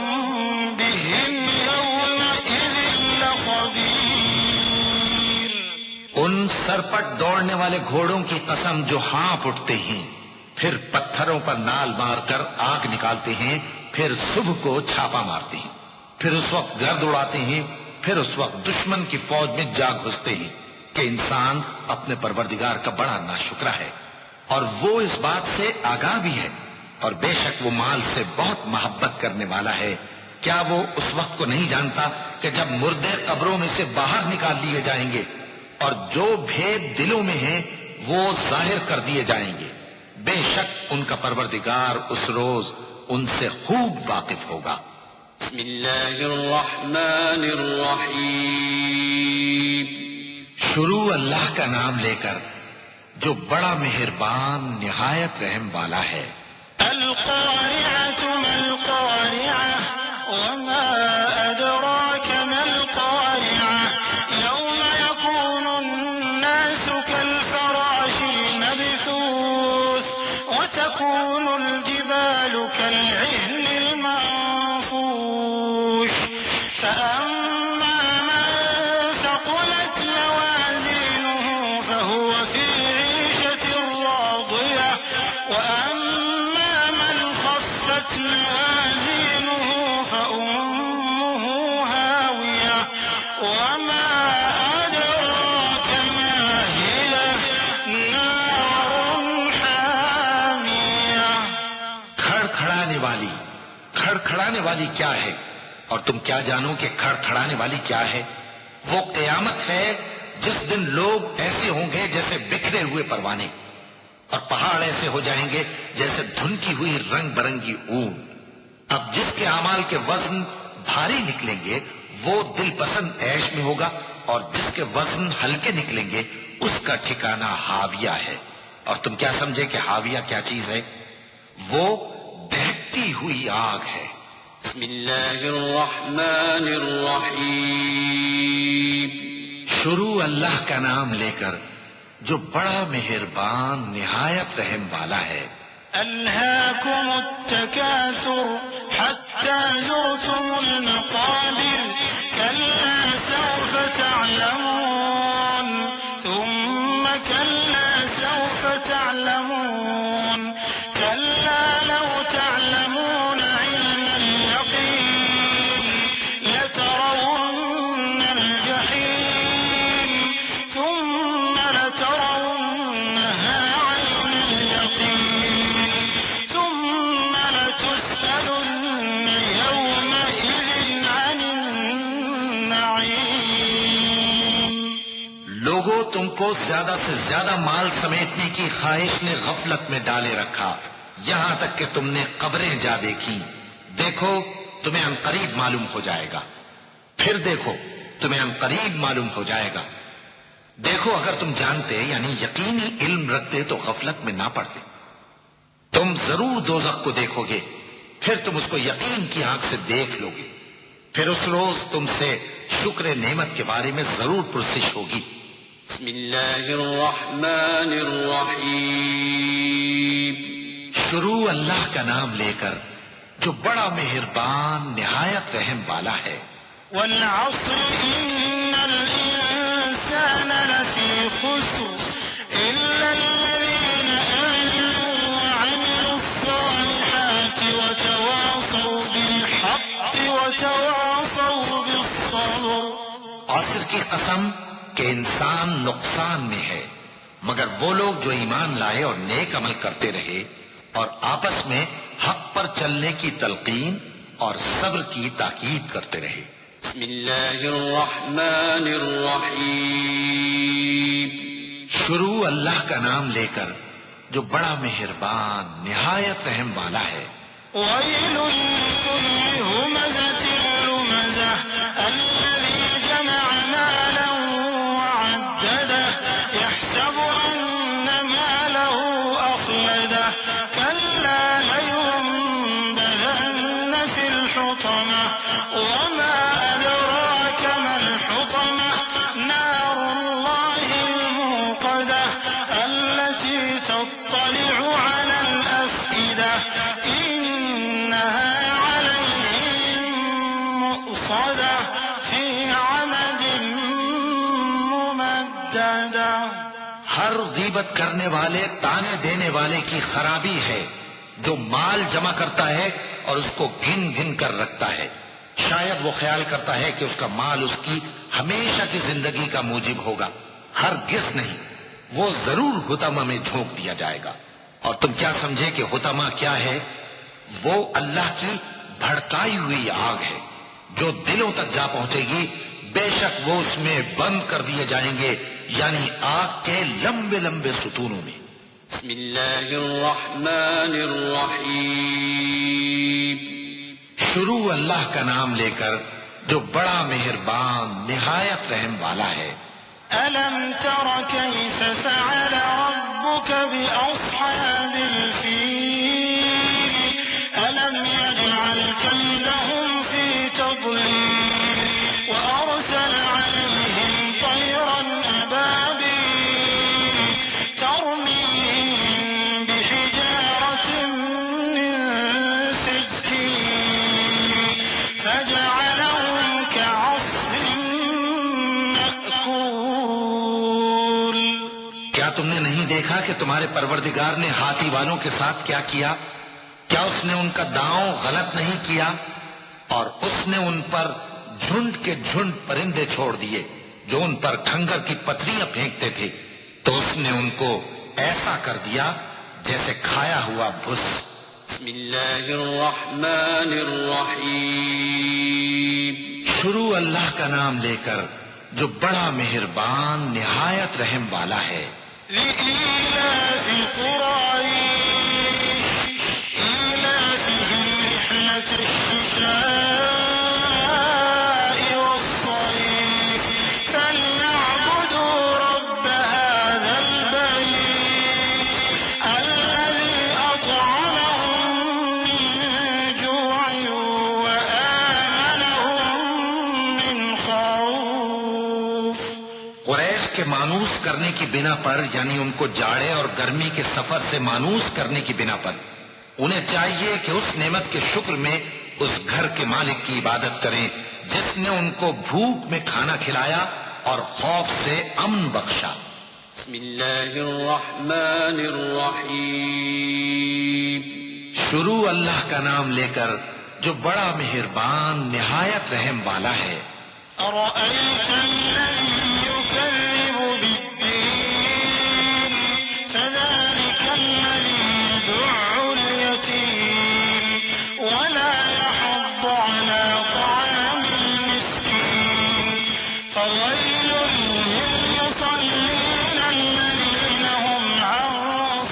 [SPEAKER 3] بهم يومئذ لخبير.
[SPEAKER 2] ان سرپٹ دوڑنے والے گھوڑوں کی قسم جو ہانپ اٹھتے ہیں پھر پتھروں پر نال مار کر آگ نکالتے ہیں پھر صبح کو چھاپا مارتے ہیں پھر اس وقت گرد اڑاتے ہیں پھر اس وقت دشمن کی فوج میں جا گھستے ہیں کہ انسان اپنے پروردگار کا بڑا ناشکرا ہے اور وہ اس بات سے آگاہ بھی ہے اور بے شک وہ مال سے بہت محبت کرنے والا ہے. کیا وہ اس وقت کو نہیں جانتا کہ جب مردے قبروں میں سے باہر نکال لیے جائیں گے اور جو بھید دلوں میں ہیں وہ ظاہر کر دیے جائیں گے. بے شک ان کا پروردگار اس روز ان سے خوب واقف ہوگا.
[SPEAKER 1] بسم اللہ الرحمن الرحیم.
[SPEAKER 2] شروع اللہ کا نام لے کر جو بڑا مہربان نہایت رحم والا ہے.
[SPEAKER 3] القارعة ما القارعة وما أدراك ما القارعة يوم يكون الناس كالفراش المبثوث وتكون الجبال كالعهن المنفوش فأما من ثقلت موازينه فهو في عيشة موازينه فأمه هاوية وما أدراك ما هي نار حامية
[SPEAKER 4] کھڑکھڑانے والی کیا ہے؟ اور تم کیا جانو کہ کھڑکھڑانے والی کیا ہے؟ وہ قیامت ہے جس دن لوگ ایسے ہوں گے جیسے بکھرے ہوئے پروانے، اور پہاڑ ایسے ہو جائیں گے جیسے دھنکی ہوئی رنگ برنگی اون۔ اب جس کے اعمال کے وزن بھاری نکلیں گے وہ دل پسند عیش میں ہوگا، اور جس کے وزن ہلکے نکلیں گے اس کا ٹھکانہ ہاویہ ہے۔ اور تم کیا سمجھے کہ ہاویہ کیا چیز ہے؟ وہ دہتی ہوئی آگ ہے۔
[SPEAKER 1] بسم اللہ الرحمن الرحیم۔
[SPEAKER 4] شروع اللہ کا نام لے کر جو بڑا مہربان نہایت رحم والا ہے۔
[SPEAKER 3] ألهاكم التكاثر حتى زرتم المقابر كلا سوف تعلمون ثم كلا سوف تعلمون كلا لو تعلمون علم اليقين لترون الجحيم ثم لترونها عين اليقين ثم لتسألن يومئذ عن النعيم۔
[SPEAKER 4] لوگوں، تم کو زیادہ سے زیادہ مال سمیٹنے کی خواہش نے غفلت میں ڈالے رکھا، یہاں تک کہ تم نے قبریں جا دیکھی۔ دیکھو تمہیں عنقریب معلوم ہو جائے گا، پھر دیکھو تمہیں عنقریب معلوم ہو جائے گا۔ دیکھو اگر تم جانتے یعنی یقینی علم رکھتے تو غفلت میں نہ پڑتے۔ تم ضرور دوزخ کو دیکھو گے، پھر تم اس کو یقین کی آنکھ سے دیکھ لو گے، پھر اس روز تم سے شکر نعمت کے بارے میں ضرور پرسش ہوگی۔
[SPEAKER 1] بسم اللہ الرحمن الرحیم۔
[SPEAKER 4] شروع اللہ کا نام لے کر جو بڑا مہربان نہایت رحم والا ہے۔
[SPEAKER 3] والعصر إن الإنسان لفي خسر إلا الذين آمنوا وعملوا الصالحات وتواصوا بالحق وتواصوا بالصبر۔
[SPEAKER 4] عصر کی قسم کہ انسان نقصان میں ہے مگر وہ لوگ جو ایمان لائے اور نیک عمل کرتے رہے اور آپس میں حق پر چلنے کی تلقین اور صبر کی تاکید کرتے رہے۔
[SPEAKER 1] بسم اللہ الرحمن الرحیم۔
[SPEAKER 4] شروع اللہ کا نام لے کر جو بڑا مہربان نہایت رحم والا ہے۔
[SPEAKER 3] ويل لكل همزة لمزة الذي جمع مالا وعدده يحسب أن ماله أخلده كلا لينبذن في الحطمة وما أدراك ما الحطمة نار الله الموقدة التي تطلع على الأفئدة إنها عليهم مؤصدة في عمد ممددة۔
[SPEAKER 4] ہر غیبت کرنے والے تانے دینے والے کی خرابی ہے جو مال جمع کرتا ہے اور اس کو گن گن کر رکھتا ہے۔ شاید وہ خیال کرتا ہے کہ اس کا مال اس کی ہمیشہ کی زندگی کا موجب ہوگا، ہرگز نہیں، وہ ضرور حطمہ میں جھونک دیا جائے گا۔ اور تم کیا سمجھے کہ حطمہ کیا ہے؟ وہ اللہ کی بھڑکائی ہوئی آگ ہے جو دلوں تک جا پہنچے گی، بے شک وہ اس میں بند کر دیے جائیں گے، یعنی آگ کے لمبے لمبے ستونوں میں۔
[SPEAKER 1] بسم اللہ الرحمن الرحیم۔
[SPEAKER 4] شروع اللہ کا نام لے کر جو بڑا مہربان نہایت رحم والا ہے۔
[SPEAKER 3] ألم تر كيف فعل ربك بأصحاب الفيل ألم يجعل كيدهم في تضليل وأرسل عليهم طيرا أبابيل ترميهم بحجارة من سجيل فجعلهم كعصف مأكول۔
[SPEAKER 4] کیا تم نے نہیں دیکھا کہ تمہارے پروردگار نے ہاتھی والوں کے ساتھ کیا کیا؟ کیا اس نے ان کا داؤں غلط نہیں کیا؟ اور اس نے ان پر جھنڈ کے جھنڈ پرندے چھوڑ دیے جو ان پر کھنگر کی پتھریاں پھینکتے تھے، تو اس نے ان کو ایسا کر دیا جیسے کھایا ہوا بھس۔
[SPEAKER 1] بسم اللہ الرحمن الرحیم۔
[SPEAKER 4] شروع اللہ کا نام لے کر جو بڑا مہربان نہایت رحم والا ہے۔
[SPEAKER 3] لإيلاف قريش إيلافهم رحلة الشتاء والصيف فليعبدوا رب هذا البيت الذي أطعمهم من جوع وآمنهم من خوف۔
[SPEAKER 4] قریش کے مانوس کرنے کی بنا پر، یعنی ان کو جاڑے اور گرمی کے سفر سے مانوس کرنے کی بنا پر، انہیں چاہیے کہ اس نعمت کے شکر میں اس گھر کے مالک کی عبادت کریں جس نے ان کو بھوک میں کھانا کھلایا اور خوف سے امن بخشا۔
[SPEAKER 1] بسم اللہ الرحمن الرحیم۔
[SPEAKER 4] شروع اللہ کا نام لے کر جو بڑا مہربان نہایت رحم والا ہے۔
[SPEAKER 3] أرأيت الذي يكذب بالدين فذلك الذي يدع اليتيم ولا يحض على طعام المسكين فويل للمصلين الذين هم عن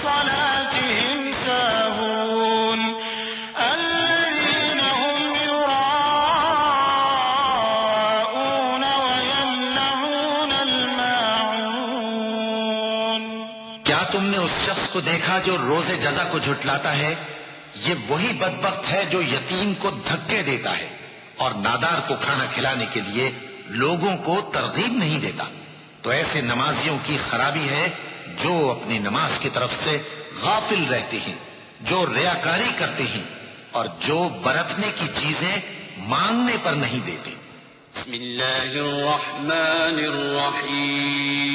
[SPEAKER 3] صلاتهم ساهون الذين هم يراءون ويمنعون الماعون۔
[SPEAKER 4] کیا تم نے اس شخص کو دیکھا جو روز جزا کو جھٹلاتا ہے؟ یہ وہی بدبخت ہے جو یتیم کو دھکے دیتا ہے اور نادار کو کھانا کھلانے کے لیے لوگوں کو ترغیب نہیں دیتا۔ تو ایسے نمازیوں کی خرابی ہے جو اپنی نماز کی طرف سے غافل رہتے ہیں، جو ریاکاری کرتے ہیں اور جو برتنے کی چیزیں مانگنے پر نہیں دیتے۔
[SPEAKER 1] بسم اللہ الرحمن الرحیم۔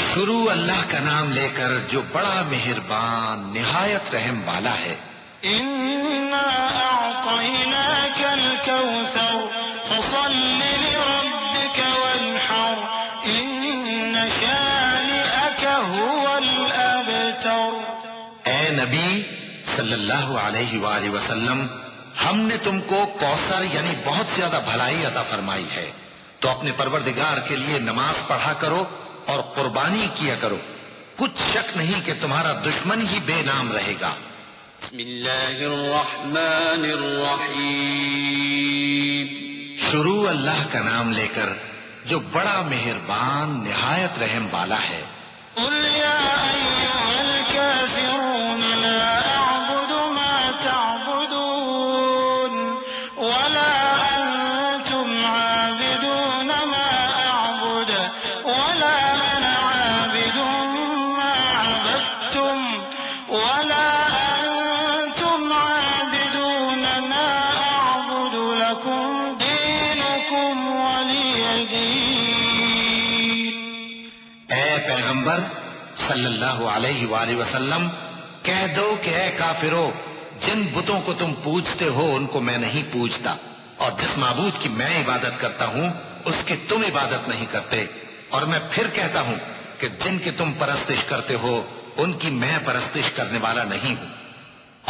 [SPEAKER 4] شروع اللہ کا نام لے کر جو بڑا مہربان نہایت رحم والا ہے۔
[SPEAKER 3] إنا أعطيناك الكوثر فصل لربك وانحر إن شانئك هو الأبتر۔
[SPEAKER 4] اے نبی صلی اللہ علیہ وآلہ وسلم، ہم نے تم کو کوثر یعنی بہت زیادہ بھلائی عطا فرمائی ہے، تو اپنے پروردگار کے لیے نماز پڑھا کرو اور قربانی کیا کرو، کچھ شک نہیں کہ تمہارا دشمن ہی بے نام رہے گا۔
[SPEAKER 1] بسم اللہ الرحمن الرحیم۔
[SPEAKER 4] شروع اللہ کا نام لے کر جو بڑا مہربان نہایت رحم والا ہے۔
[SPEAKER 3] قل يا أيها الكافرون لا أعبد ما تعبدون ولا أنتم عابدون ما أعبد ولا أنا عابد ما عبدتم ولا أنتم عابدون ما أعبد لكم دينكم ولي دين۔
[SPEAKER 4] اے پیغمبر صلی اللہ علیہ وآلہ وسلم، کہہ دو کہ اے کافرو، جن بتوں کو تم پوجتے ہو ان کو میں نہیں پوجتا، اور جس معبود کی میں عبادت کرتا ہوں اس کی تم عبادت نہیں کرتے، اور میں پھر کہتا ہوں کہ جن کی تم پرستش کرتے ہو ان کی میں پرستش کرنے والا نہیں ہوں،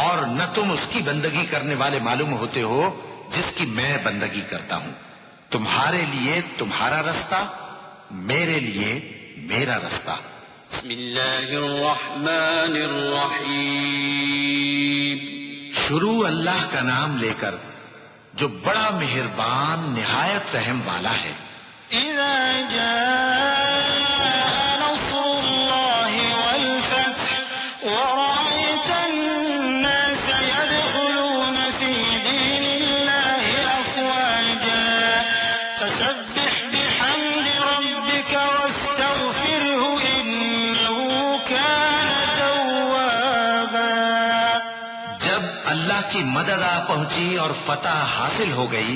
[SPEAKER 4] اور نہ تم اس کی بندگی کرنے والے معلوم ہوتے ہو جس کی میں بندگی کرتا ہوں۔ تمہارے لیے تمہارا رستہ، میرے لیے میرا رستہ۔
[SPEAKER 1] بسم اللہ الرحمن الرحیم۔
[SPEAKER 4] شروع اللہ کا نام لے کر جو بڑا مہربان نہایت رحم والا ہے۔
[SPEAKER 3] إذا جاء نصر الله والفتح ورأيت الناس يدخلون في دين الله أفواجا فسبح بحمد ربك واستغفره إنه كان توابا۔
[SPEAKER 4] جب اللہ کی مدد آ پہنچی اور فتح حاصل ہو گئی،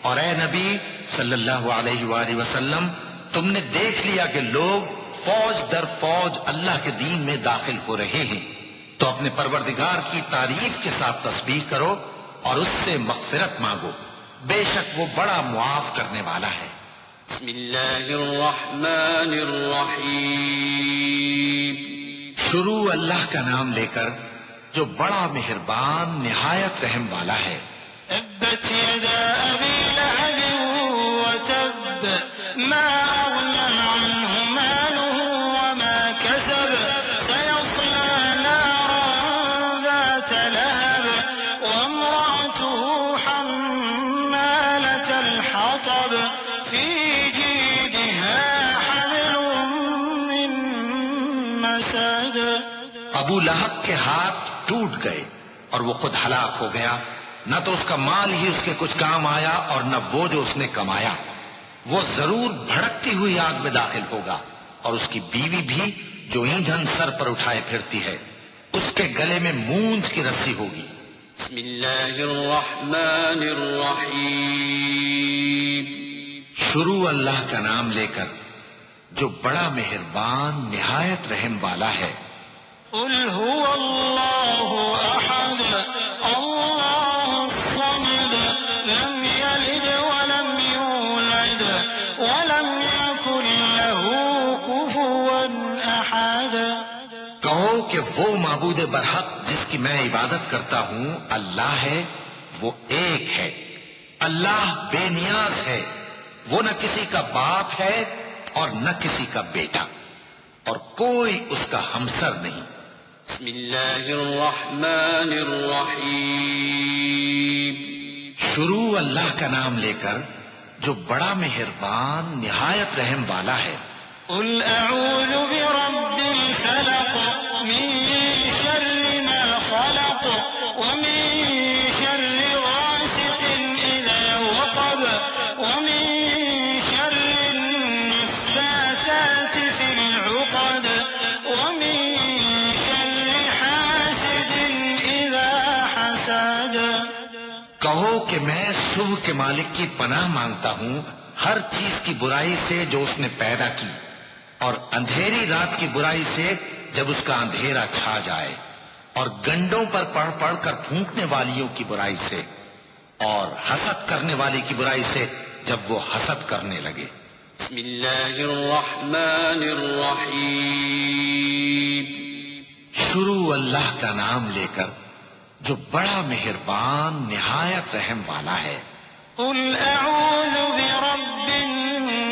[SPEAKER 4] اور اے نبی صلی اللہ علیہ وآلہ وسلم، تم نے دیکھ لیا کہ لوگ فوج در فوج اللہ کے دین میں داخل ہو رہے ہیں، تو اپنے پروردگار کی تعریف کے ساتھ تسبیح کرو اور اس سے مغفرت مانگو، بے شک وہ بڑا معاف کرنے والا ہے۔
[SPEAKER 1] بسم اللہ الرحمن الرحیم۔
[SPEAKER 4] شروع اللہ کا نام لے کر جو بڑا مہربان نہایت رحم والا ہے۔
[SPEAKER 3] تبت يدا أبي لهب وتب ما أغنى عنه ماله وما كسب سيصلى نارا ذات لهب وامرأته حمالة الحطب في جيدها حبل من مسد۔
[SPEAKER 4] ابو لہب کے ہاتھ ٹوٹ گئے اور وہ خود ہلاک ہو گیا، نہ تو اس کا مال ہی اس کے کچھ کام آیا اور نہ وہ جو اس نے کمایا۔ وہ ضرور بھڑکتی ہوئی آگ میں داخل ہوگا، اور اس کی بیوی بھی جو ایندھن سر پر اٹھائے پھرتی ہے، اس کے گلے میں مونج کی رسی ہوگی۔
[SPEAKER 1] بسم اللہ الرحمن الرحیم۔
[SPEAKER 4] شروع اللہ کا نام لے کر جو بڑا مہربان نہایت رحم والا ہے۔
[SPEAKER 3] قل هو الله أحد الله الصمد لم يلد ولم يولد ولم يكن له كفوا أحد۔
[SPEAKER 4] کہو کہ وہ معبود برحق جس کی میں عبادت کرتا ہوں اللہ ہے، وہ ایک ہے، اللہ بے نیاز ہے، وہ نہ کسی کا باپ ہے اور نہ کسی کا بیٹا، اور کوئی اس کا ہمسر نہیں۔
[SPEAKER 1] بسم اللہ الرحمن الرحیم۔
[SPEAKER 4] شروع اللہ کا نام لے کر جو بڑا مہربان نہایت رحم والا ہے۔
[SPEAKER 3] قل أعوذ برب الفلق من شر ما خلق ومن شر غاسق إذا وقب ومن شر النفاثات في العقد ومن شر حاسد إذا حسد۔
[SPEAKER 4] کہو کہ میں صبح کے مالک کی پناہ مانگتا ہوں ہر چیز کی برائی سے جو اس نے پیدا کی، اور اندھیری رات کی برائی سے جب اس کا اندھیرا چھا جائے، اور گنڈوں پر پڑھ پڑھ کر پھونکنے والیوں کی برائی سے، اور حسد کرنے والے کی برائی سے جب وہ حسد کرنے لگے۔
[SPEAKER 1] بسم اللہ الرحمن الرحیم۔
[SPEAKER 4] شروع اللہ کا نام لے کر جو بڑا مہربان نہایت رحم والا ہے۔
[SPEAKER 3] قل أعوذ برب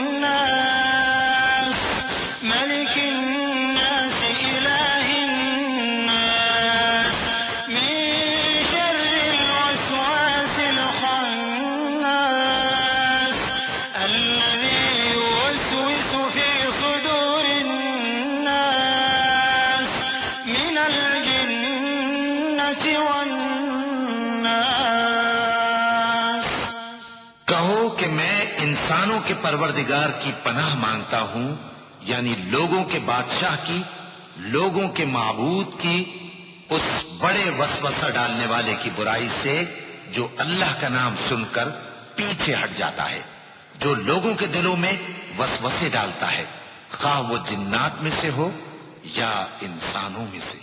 [SPEAKER 3] الناس ملك الناس إله الناس من شر الوسواس الخناس الذي يوسوس في صدور الناس من الجنة والناس۔
[SPEAKER 4] کہو کہ میں انسانوں کے پروردگار کی پناہ مانگتا ہوں، یعنی لوگوں کے بادشاہ کی، لوگوں کے معبود کی، اس بڑے وسوسہ ڈالنے والے کی برائی سے جو اللہ کا نام سن کر پیچھے ہٹ جاتا ہے، جو لوگوں کے دلوں میں وسوسے ڈالتا ہے، خواہ وہ جنات میں سے ہو یا انسانوں میں سے۔